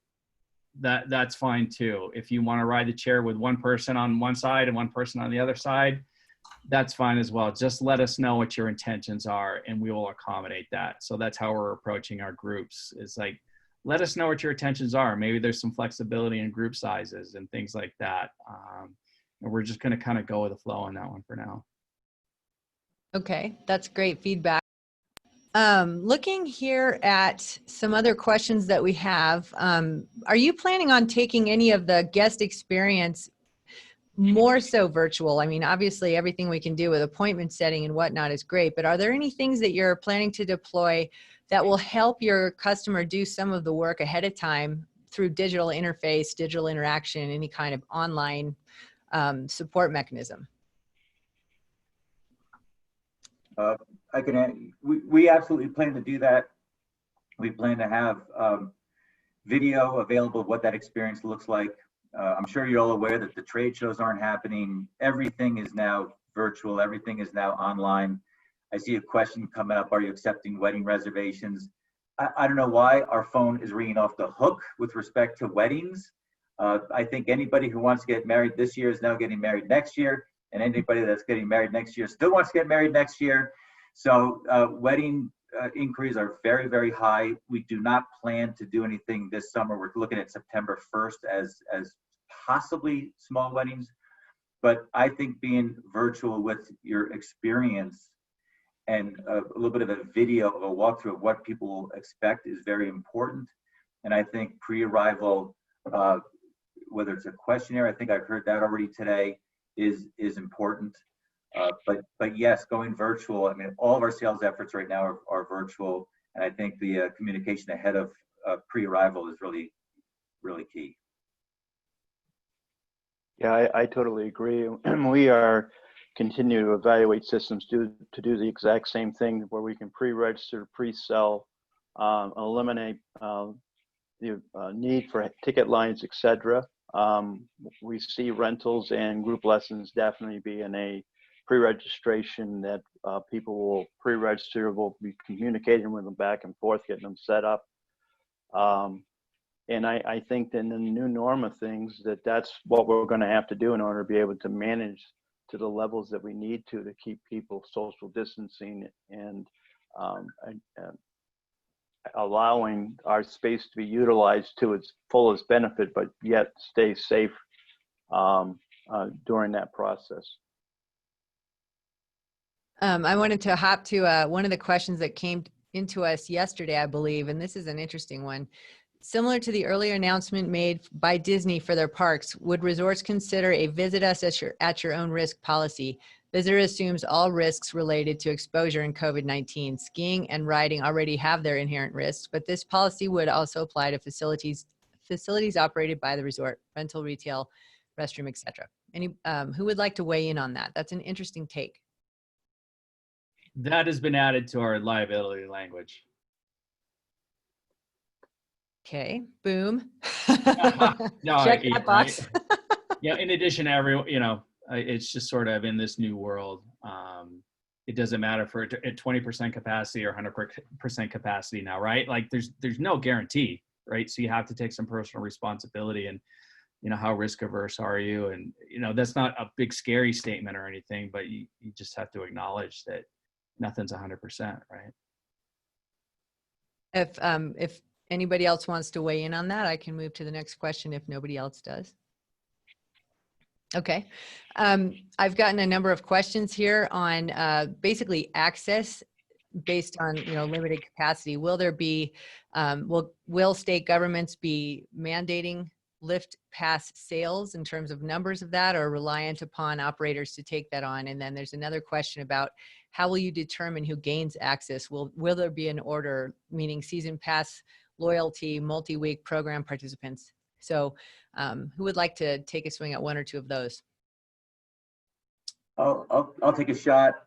that's fine too. If you want to ride the chair with one person on one side and one person on the other side, that's fine as well. Just let us know what your intentions are and we will accommodate that. So that's how we're approaching our groups. It's like, let us know what your intentions are. Maybe there's some flexibility in group sizes and things like that. And we're just going to kind of go with the flow on that one for now. Okay, that's great feedback. Looking here at some other questions that we have, are you planning on taking any of the guest experience more so virtual? I mean, obviously everything we can do with appointment setting and whatnot is great, but are there any things that you're planning to deploy that will help your customer do some of the work ahead of time through digital interface, digital interaction, any kind of online support mechanism? we absolutely plan to do that. We plan to have video available of what that experience looks like. I'm sure you're all aware that the trade shows aren't happening. Everything is now virtual. Everything is now online. I see a question coming up. Are you accepting wedding reservations? I don't know why our phone is ringing off the hook with respect to weddings. I think anybody who wants to get married this year is now getting married next year. And anybody that's getting married next year still wants to get married next year. So wedding inquiries are very, very high. We do not plan to do anything this summer. We're looking at September 1st as possibly small weddings. But I think being virtual with your experience and a little bit of a video of a walkthrough of what people expect is very important. And I think pre-arrival, whether it's a questionnaire, I think I've heard that already today, is important. But yes, going virtual, I mean, all of our sales efforts right now are virtual. And I think the communication ahead of pre-arrival is really, really key. Yeah, I totally agree. We are continue to evaluate systems to do the exact same thing where we can pre-register, pre-sell, eliminate the need for ticket lines, etc. We see rentals and group lessons definitely being a pre-registration that people will pre-register, will be communicating with them back and forth, getting them set up. And I think that in the new norm of things, that's what we're going to have to do in order to be able to manage to the levels that we need to keep people social distancing and allowing our space to be utilized to its fullest benefit, but yet stay safe during that process. I wanted to hop to one of the questions that came into us yesterday, I believe, and this is an interesting one. Similar to the earlier announcement made by Disney for their parks, would resorts consider a visit us at your own risk policy? Visitor assumes all risks related to exposure in COVID-19. Skiing and riding already have their inherent risks, but this policy would also apply to facilities operated by the resort, rental, retail, restroom, etc. Who would like to weigh in on that? That's an interesting take. That has been added to our liability language. Okay, boom. No, Check that box. right? Yeah, in addition to it's just sort of in this new world. It doesn't matter for at 20% capacity or 100% capacity now, right? Like there's no guarantee, right? So you have to take some personal responsibility and, how risk averse are you? And, that's not a big scary statement or anything, but you just have to acknowledge that nothing's 100%, right? If anybody else wants to weigh in on that, I can move to the next question if nobody else does. Okay. I've gotten a number of questions here on basically access based on limited capacity. Will there be will state governments be mandating lift pass sales in terms of numbers of that, or reliant upon operators to take that on? And then there's another question about how will you determine who gains access? Will there be an order, meaning season pass loyalty, multi-week program participants? So who would like to take a swing at one or two of those? I'll take a shot.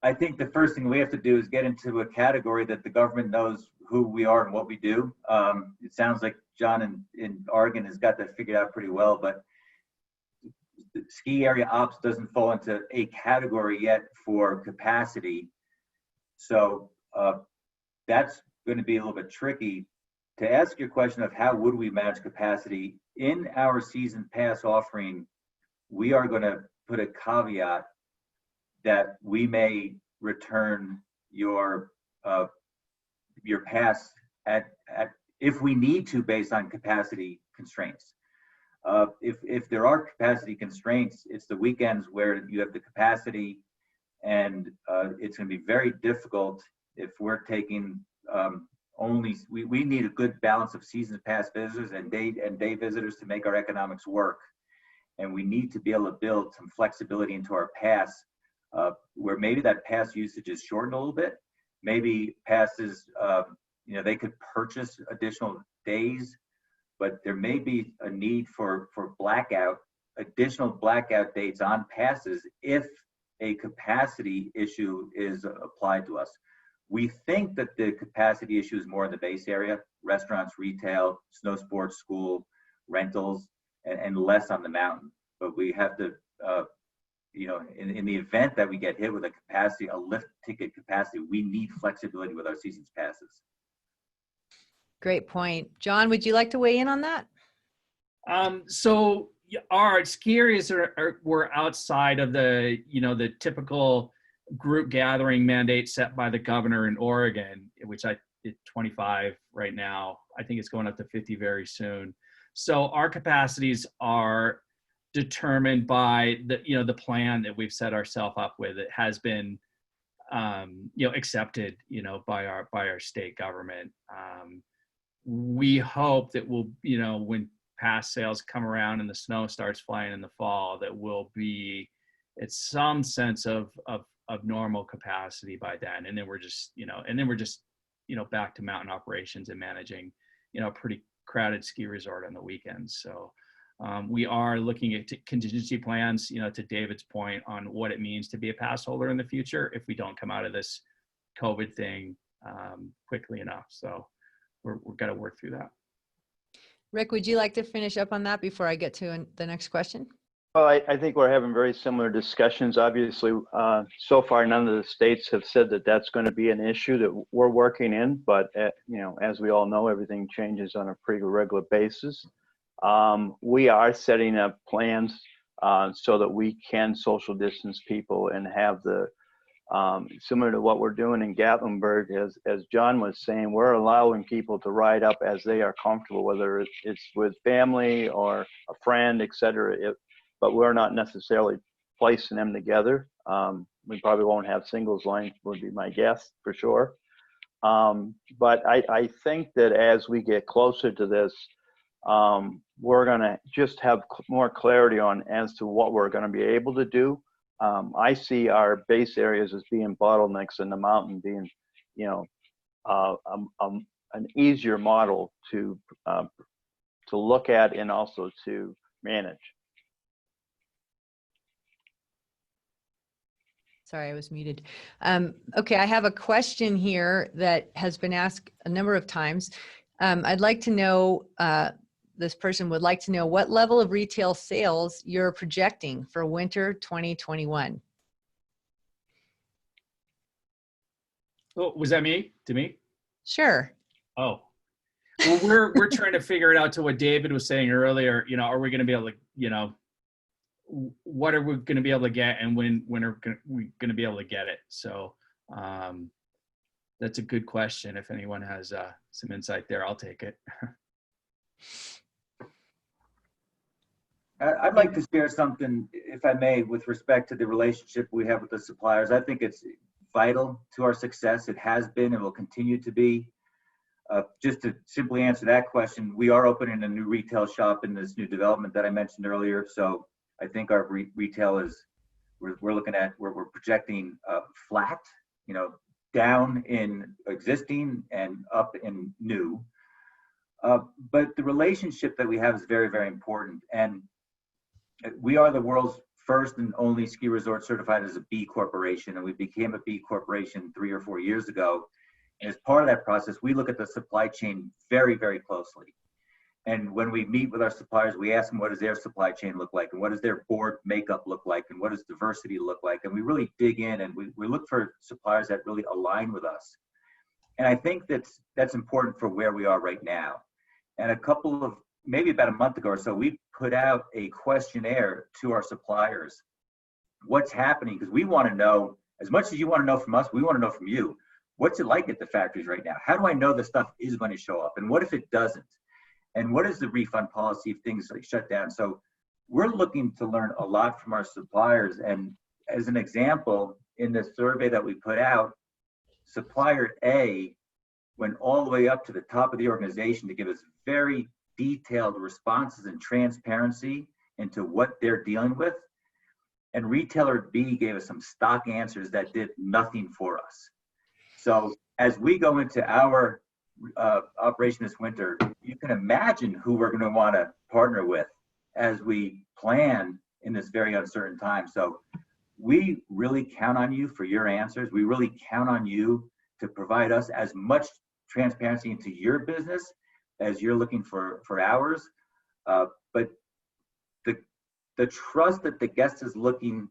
I think the first thing we have to do is get into a category that the government knows who we are and what we do. It sounds like John in Oregon has got that figured out pretty well, but the ski area ops doesn't fall into a category yet for capacity. So that's going to be a little bit tricky. To ask your question of how would we manage capacity, in our season pass offering, we are going to put a caveat that we may return your pass at if we need to, based on capacity constraints. If there are capacity constraints, it's the weekends where you have the capacity, and it's going to be very difficult if we're taking we need a good balance of season pass visitors and day visitors to make our economics work. And we need to be able to build some flexibility into our pass, where maybe that pass usage is shortened a little bit. Maybe passes, they could purchase additional days, but there may be a need for additional blackout dates on passes if a capacity issue is applied to us. We think that the capacity issue is more in the base area, restaurants, retail, snow sports, school, rentals, and less on the mountain. But we have to, in the event that we get hit with a lift ticket capacity, we need flexibility with our seasons passes. Great point. John, would you like to weigh in on that? So our ski areas were outside of the, the typical group gathering mandate set by the governor in Oregon, which I did 25 right now. I think it's going up to 50 very soon. So our capacities are determined by the plan that we've set ourselves up with. It has been, accepted, by our state government. We hope that we'll, when pass sales come around and the snow starts flying in the fall, that we'll be at some sense of normal capacity by then. And then we're just, back to mountain operations and managing, a pretty crowded ski resort on the weekends. So we are looking at contingency plans, to David's point on what it means to be a pass holder in the future if we don't come out of this COVID thing quickly enough. So we're going to work through that. Rick, would you like to finish up on that before I get to the next question? Well, I think we're having very similar discussions. Obviously, so far, none of the states have said that that's going to be an issue that we're working in. But, as we all know, everything changes on a pretty regular basis. We are setting up plans so that we can social distance people and have the, similar to what we're doing in Gatlinburg, as John was saying, we're allowing people to ride up as they are comfortable, whether it's with family or a friend, et cetera. But we're not necessarily placing them together. We probably won't have singles line, would be my guess for sure. But I think that as we get closer to this, we're going to just have more clarity on as to what we're going to be able to do. I see our base areas as being bottlenecks and the mountain being, an easier model to look at and also to manage. Sorry, I was muted. Okay, I have a question here that has been asked a number of times. I'd like to know, this person would like to know what level of retail sales you're projecting for winter 2021. Oh, was that me? To me? Sure. Oh, well, we're trying to figure it out to what David was saying earlier. Are we going to be able to, what are we going to be able to get, and when are we going to be able to get it? So that's a good question. If anyone has some insight there, I'll take it. I'd like to share something, if I may, with respect to the relationship we have with the suppliers. I think it's vital to our success. It has been and will continue to be. Just to simply answer that question, we are opening a new retail shop in this new development that I mentioned earlier. So I think our retail is, we're looking at, we're projecting flat, down in existing and up in new. But the relationship that we have is very, very important. And we are the world's first and only ski resort certified as a B Corporation. And we became a B Corporation 3 or 4 years ago. And as part of that process, we look at the supply chain very, very closely. And when we meet with our suppliers, we ask them, what does their supply chain look like? And what does their board makeup look like? And what does diversity look like? And we really dig in and we look for suppliers that really align with us. And I think that's important for where we are right now. And maybe about a month ago or so, we put out a questionnaire to our suppliers. What's happening? Because we want to know, as much as you want to know from us, we want to know from you. What's it like at the factories right now? How do I know the stuff is going to show up? And what if it doesn't? And what is the refund policy if things like shut down? So we're looking to learn a lot from our suppliers. And as an example, in the survey that we put out, supplier A went all the way up to the top of the organization to give us very detailed responses and transparency into what they're dealing with. And retailer B gave us some stock answers that did nothing for us. So as we go into our operation this winter, you can imagine who we're going to want to partner with as we plan in this very uncertain time. So we really count on you for your answers. We really count on you to provide us as much transparency into your business as you're looking for ours. But the trust that the guest is looking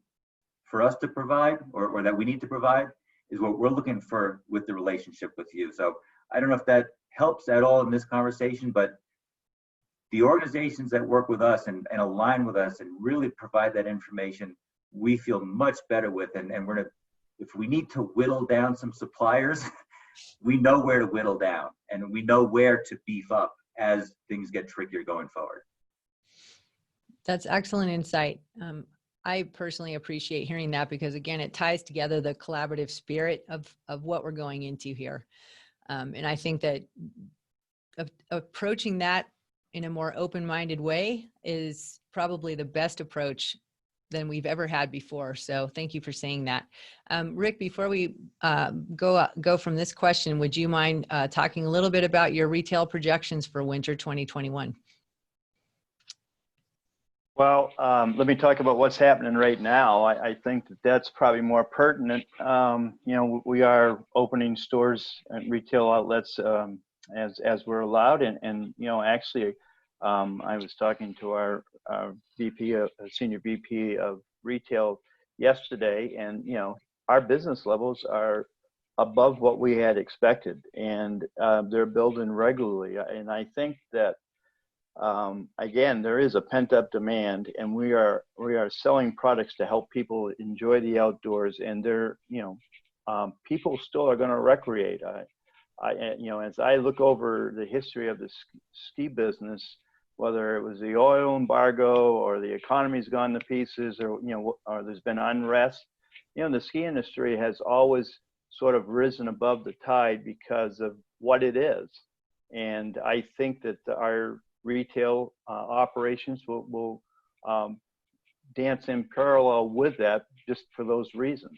for us to provide, or that we need to provide, is what we're looking for with the relationship with you. So I don't know if that helps at all in this conversation, but the organizations that work with us and align with us and really provide that information, we feel much better with. And we're gonna, if we need to whittle down some suppliers, we know where to whittle down, and we know where to beef up as things get trickier going forward. That's excellent insight. I personally appreciate hearing that, because again, it ties together the collaborative spirit of what we're going into here. And I think that approaching that in a more open-minded way is probably the best approach than we've ever had before. So thank you for saying that. Rick, before we go from this question, would you mind talking a little bit about your retail projections for winter 2021? Well, let me talk about what's happening right now. I think that that's probably more pertinent. You know, we are opening stores and retail outlets as we're allowed, and you know, actually, I was talking to our senior VP of retail yesterday, and you know, our business levels are above what we had expected, and they're building regularly. And I think that again, there is a pent-up demand, and we are selling products to help people enjoy the outdoors, and they're, you know, people still are going to recreate. You know, as I look over the history of the ski business, whether it was the oil embargo or the economy's gone to pieces, or you know, or there's been unrest, you know, the ski industry has always sort of risen above the tide because of what it is, and I think that our retail operations will dance in parallel with that, just for those reasons.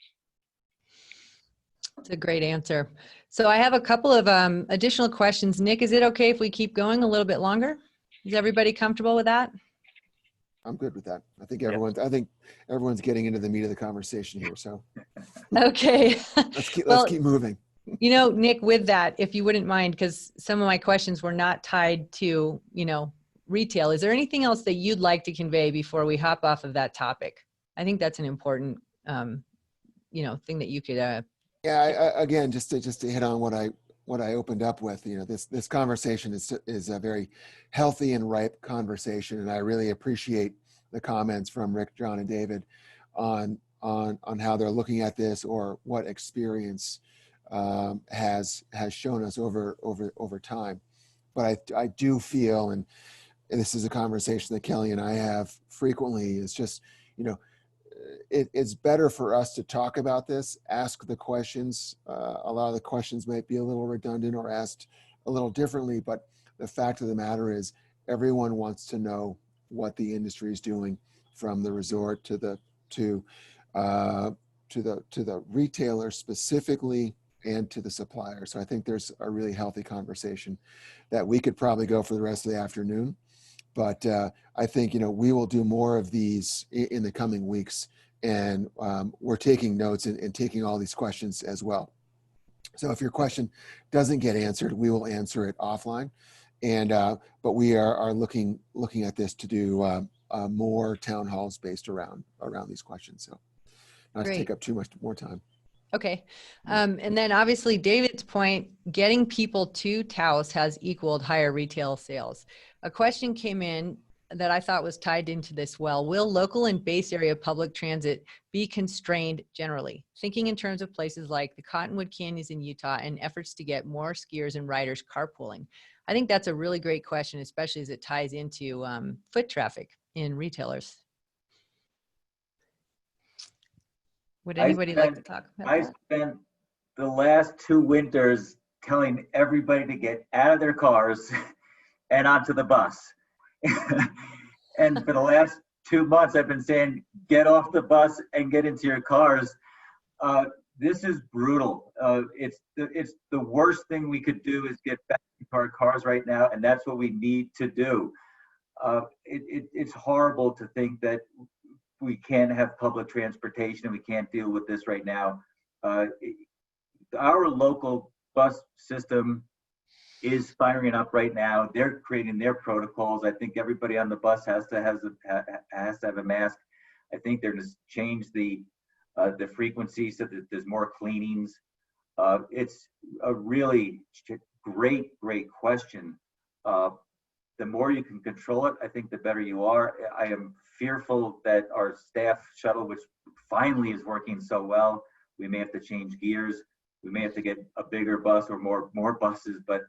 It's a great answer. So I have a couple of additional questions. Nick, is it okay if we keep going a little bit longer? Is everybody comfortable with that? I'm good with that. I think everyone's getting into the meat of the conversation here. So Okay. let's keep moving. You know, Nick, with that, if you wouldn't mind, because some of my questions were not tied to, you know, retail. Is there anything else that you'd like to convey before we hop off of that topic? I think that's an important, you know, thing that you could. Yeah. Again, just to hit on what I opened up with, you know, this conversation is a very healthy and ripe conversation, and I really appreciate the comments from Rick, John, and David on how they're looking at this, or what experience has shown us over time. But I do feel, and this is a conversation that Kelley and I have frequently, is just, you know, it's better for us to talk about this, ask the questions. A lot of the questions might be a little redundant or asked a little differently, but the fact of the matter is everyone wants to know what the industry is doing, from the resort to the retailer specifically, and to the supplier. So I think there's a really healthy conversation that we could probably go for the rest of the afternoon. But I think, you know, we will do more of these in the coming weeks, and we're taking notes and taking all these questions as well. So if your question doesn't get answered, we will answer it offline. And but we are looking at this to do more town halls based around these questions. So not to take up too much more time. Okay. And then obviously David's point, getting people to Taos has equaled higher retail sales. A question came in that I thought was tied into this well. Will local and base area public transit be constrained generally? Thinking in terms of places like the Cottonwood Canyons in Utah and efforts to get more skiers and riders carpooling. I think that's a really great question, especially as it ties into foot traffic in retailers. Would anybody like to talk about that? I spent the last 2 winters telling everybody to get out of their cars and onto the bus. And for the last 2 months, I've been saying, get off the bus and get into your cars. This is brutal. It's the worst thing we could do is get back into our cars right now, and that's what we need to do. It's horrible to think that we can't have public transportation and we can't deal with this right now. Our local bus system is firing up right now. They're creating their protocols. I think everybody on the bus has to have a mask. I think they're going to change the frequency so that there's more cleanings. It's a really great question. The more you can control it, I think the better you are. I am fearful that our staff shuttle, which finally is working so well, we may have to change gears. We may have to get a bigger bus or more buses, but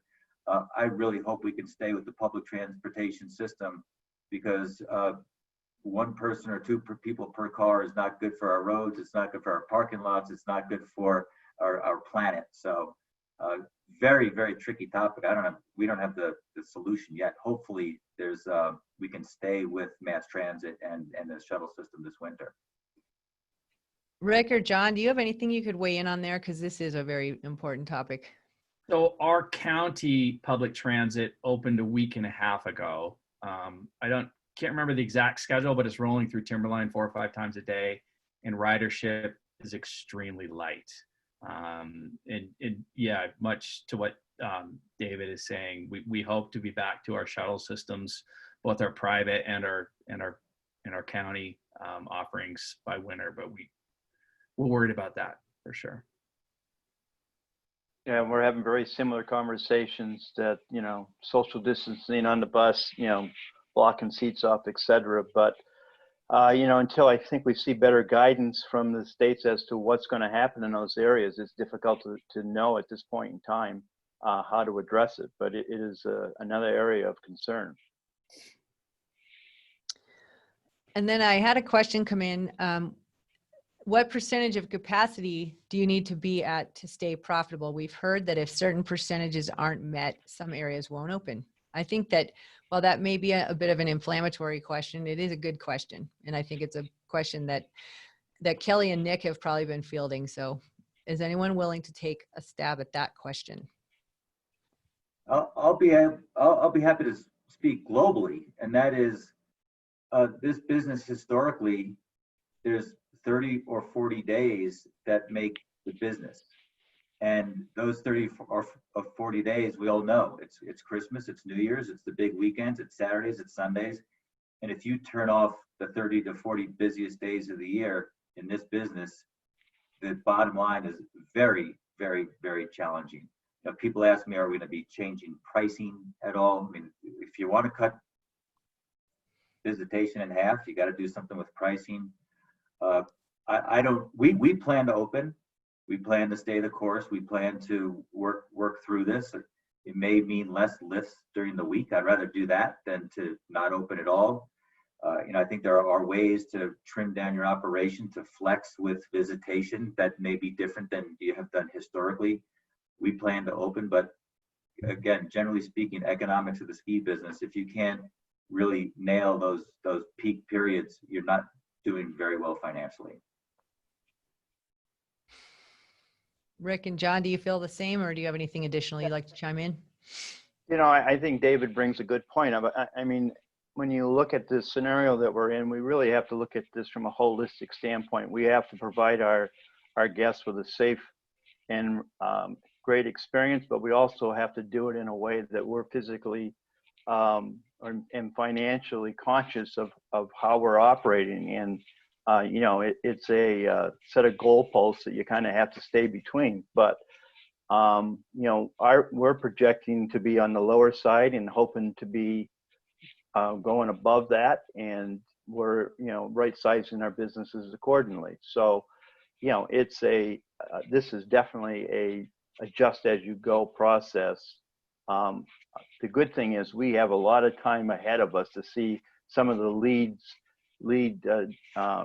I really hope we can stay with the public transportation system, because one person or two people per car is not good for our roads. It's not good for our parking lots. It's not good for our planet. So very, very tricky topic. We don't have the solution yet. Hopefully we can stay with mass transit and the shuttle system this winter. Rick or John, do you have anything you could weigh in on there? Because this is a very important topic. So our county public transit opened a week and a half ago. Can't remember the exact schedule, but it's rolling through Timberline 4 or 5 times a day, and ridership is extremely light. And yeah, much to what David is saying, we hope to be back to our shuttle systems, both our private and our county offerings by winter, but we're worried about that for sure. Yeah, we're having very similar conversations that, social distancing on the bus, blocking seats off, et cetera. But, until I think we see better guidance from the states as to what's going to happen in those areas, it's difficult to know at this point in time how to address it. But it is another area of concern. And then I had a question come in. What percentage of capacity do you need to be at to stay profitable? We've heard that if certain percentages aren't met, some areas won't open. I think that while that may be a bit of an inflammatory question, it is a good question. And I think it's a question that Kelley and Nick have probably been fielding. So is anyone willing to take a stab at that question? I'll be happy to speak globally, and that is this business historically, there's 30 or 40 days that make the business. And those 30 or 40 days, we all know it's Christmas, it's New Year's, it's the big weekends, it's Saturdays, it's Sundays. And if you turn off the 30 to 40 busiest days of the year in this business, the bottom line is very, very, very challenging. People ask me, are we going to be changing pricing at all? I mean, if you want to cut visitation in half, you got to do something with pricing. We plan to open. We plan to stay the course. We plan to work through this. It may mean less lifts during the week. I'd rather do that than to not open at all. I think there are ways to trim down your operation to flex with visitation that may be different than you have done historically. We plan to open, but again, generally speaking, economics of the ski business, if you can't really nail those peak periods, you're not doing very well financially. Rick and John, do you feel the same, or do you have anything additional you'd like to chime in? I think David brings a good point. I mean, when you look at this scenario that we're in, we really have to look at this from a holistic standpoint. We have to provide our guests with a safe and great experience, but we also have to do it in a way that we're physically and financially conscious of how we're operating. And it's a set of goalposts that you kind of have to stay between. But we're projecting to be on the lower side and hoping to be going above that, and we're right sizing our businesses accordingly. So it's this is definitely a adjust as you go process. The good thing is we have a lot of time ahead of us to see some of the lead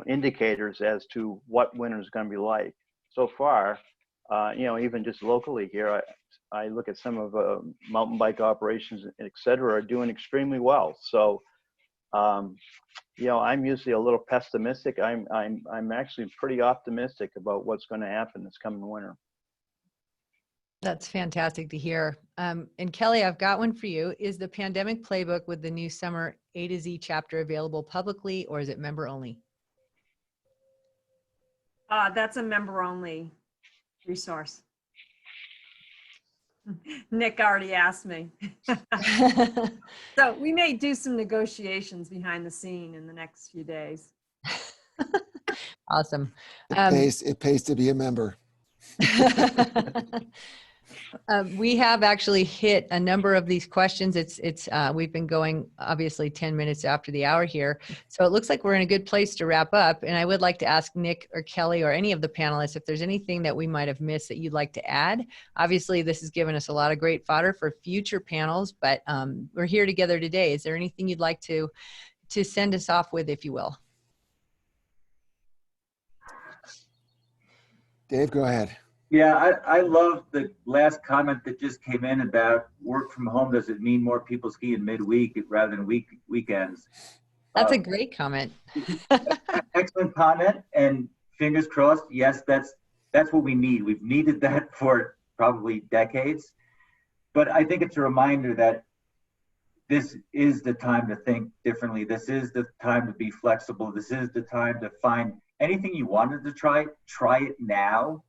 indicators as to what winter is going to be like. So far, even just locally here, I look at some of mountain bike operations, et cetera, are doing extremely well. So, I'm usually a little pessimistic. I'm actually pretty optimistic about what's going to happen this coming winter. That's fantastic to hear. And Kelley, I've got one for you. Is the pandemic playbook with the new summer A to Z chapter available publicly, or is it member only? That's a member-only resource. Nick already asked me. So we may do some negotiations behind the scene in the next few days. Awesome. It pays to be a member. We have actually hit a number of these questions. We've been going obviously 10 minutes after the hour here. So it looks like we're in a good place to wrap up. And I would like to ask Nick or Kelley or any of the panelists if there's anything that we might have missed that you'd like to add. Obviously, this has given us a lot of great fodder for future panels, but we're here together today. Is there anything you'd like to send us off with, if you will? Dave, go ahead. Yeah, I love the last comment that just came in about work from home. Does it mean more people ski in midweek rather than weekends? That's a great comment. Excellent comment, and fingers crossed. Yes, that's what we need. We've needed that for probably decades. But I think it's a reminder that this is the time to think differently. This is the time to be flexible. This is the time to find anything you wanted to try it now.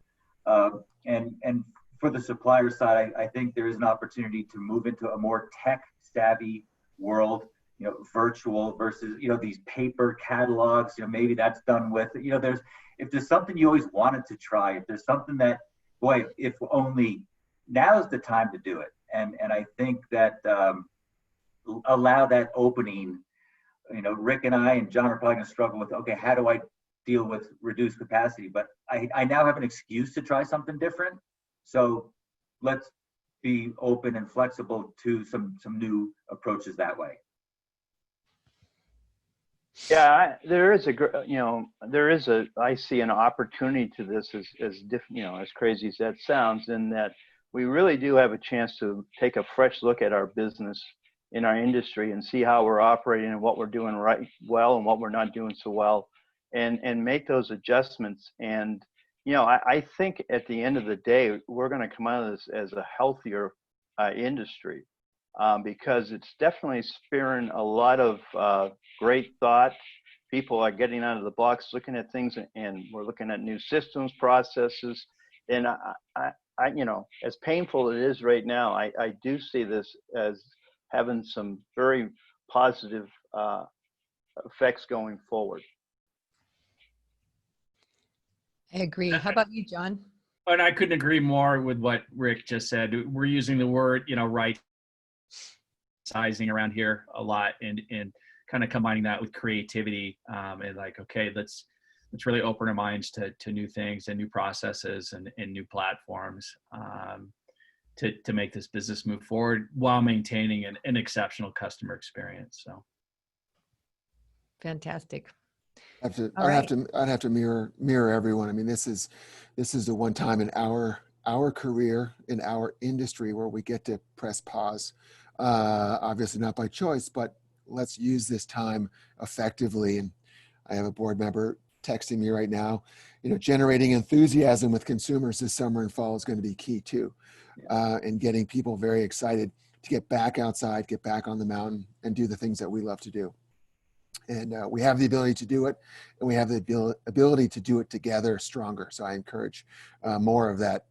And for the supplier side, I think there is an opportunity to move into a more tech savvy world, virtual versus, these paper catalogs, maybe that's done with, if there's something you always wanted to try, if there's something that, boy, if only now's the time to do it. And I think that, allow that opening, Rick and I and John are probably gonna struggle with, okay, how do I deal with reduced capacity? But I now have an excuse to try something different. So let's be open and flexible to some new approaches that way. Yeah, I see an opportunity to this as crazy as that sounds, in that we really do have a chance to take a fresh look at our business in our industry and see how we're operating and what we're doing well and what we're not doing so well, and make those adjustments. And I think at the end of the day, we're going to come out of this as a healthier industry, because it's definitely spearing a lot of great thought. People are getting out of the box, looking at things, and we're looking at new systems, processes. And I as painful it is right now, I do see this as having some very positive effects going forward. I agree. How about you, John? And I couldn't agree more with what Rick just said. We're using the word, right sizing around here a lot, and kind of combining that with creativity, and like, okay, let's really open our minds to new things and new processes and new platforms, to make this business move forward while maintaining an exceptional customer experience. So fantastic. I'd have to mirror everyone. I mean, this is the one time in our career, in our industry, where we get to press pause. Obviously not by choice, but let's use this time effectively. And I have a board member texting me right now, generating enthusiasm with consumers this summer and fall is going to be key too. And getting people very excited to get back outside, get back on the mountain, and do the things that we love to do. And we have the ability to do it, and we have the ability to do it together stronger. So I encourage more of that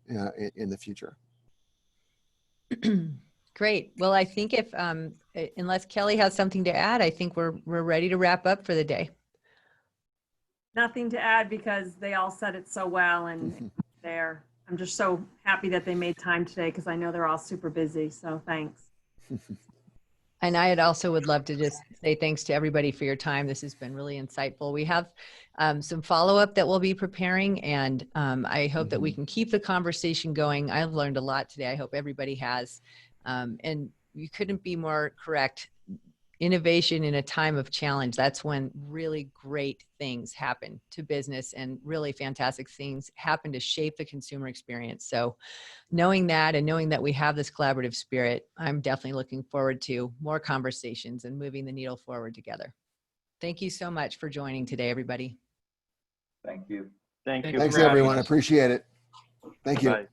in the future. Great. Well, I think if unless Kelley has something to add, I think we're ready to wrap up for the day. Nothing to add, because they all said it so well, and I'm just so happy that they made time today, because I know they're all super busy. So thanks. And I also would love to just say thanks to everybody for your time. This has been really insightful. We have some follow-up that we'll be preparing, and I hope that we can keep the conversation going. I've learned a lot today. I hope everybody has. And you couldn't be more correct. Innovation in a time of challenge, that's when really great things happen to business, and really fantastic things happen to shape the consumer experience. So knowing that, and knowing that we have this collaborative spirit, I'm definitely looking forward to more conversations and moving the needle forward together. Thank you so much for joining today, everybody. Thank you. Thank you. Thanks, everyone. Appreciate it. Thank you. Bye.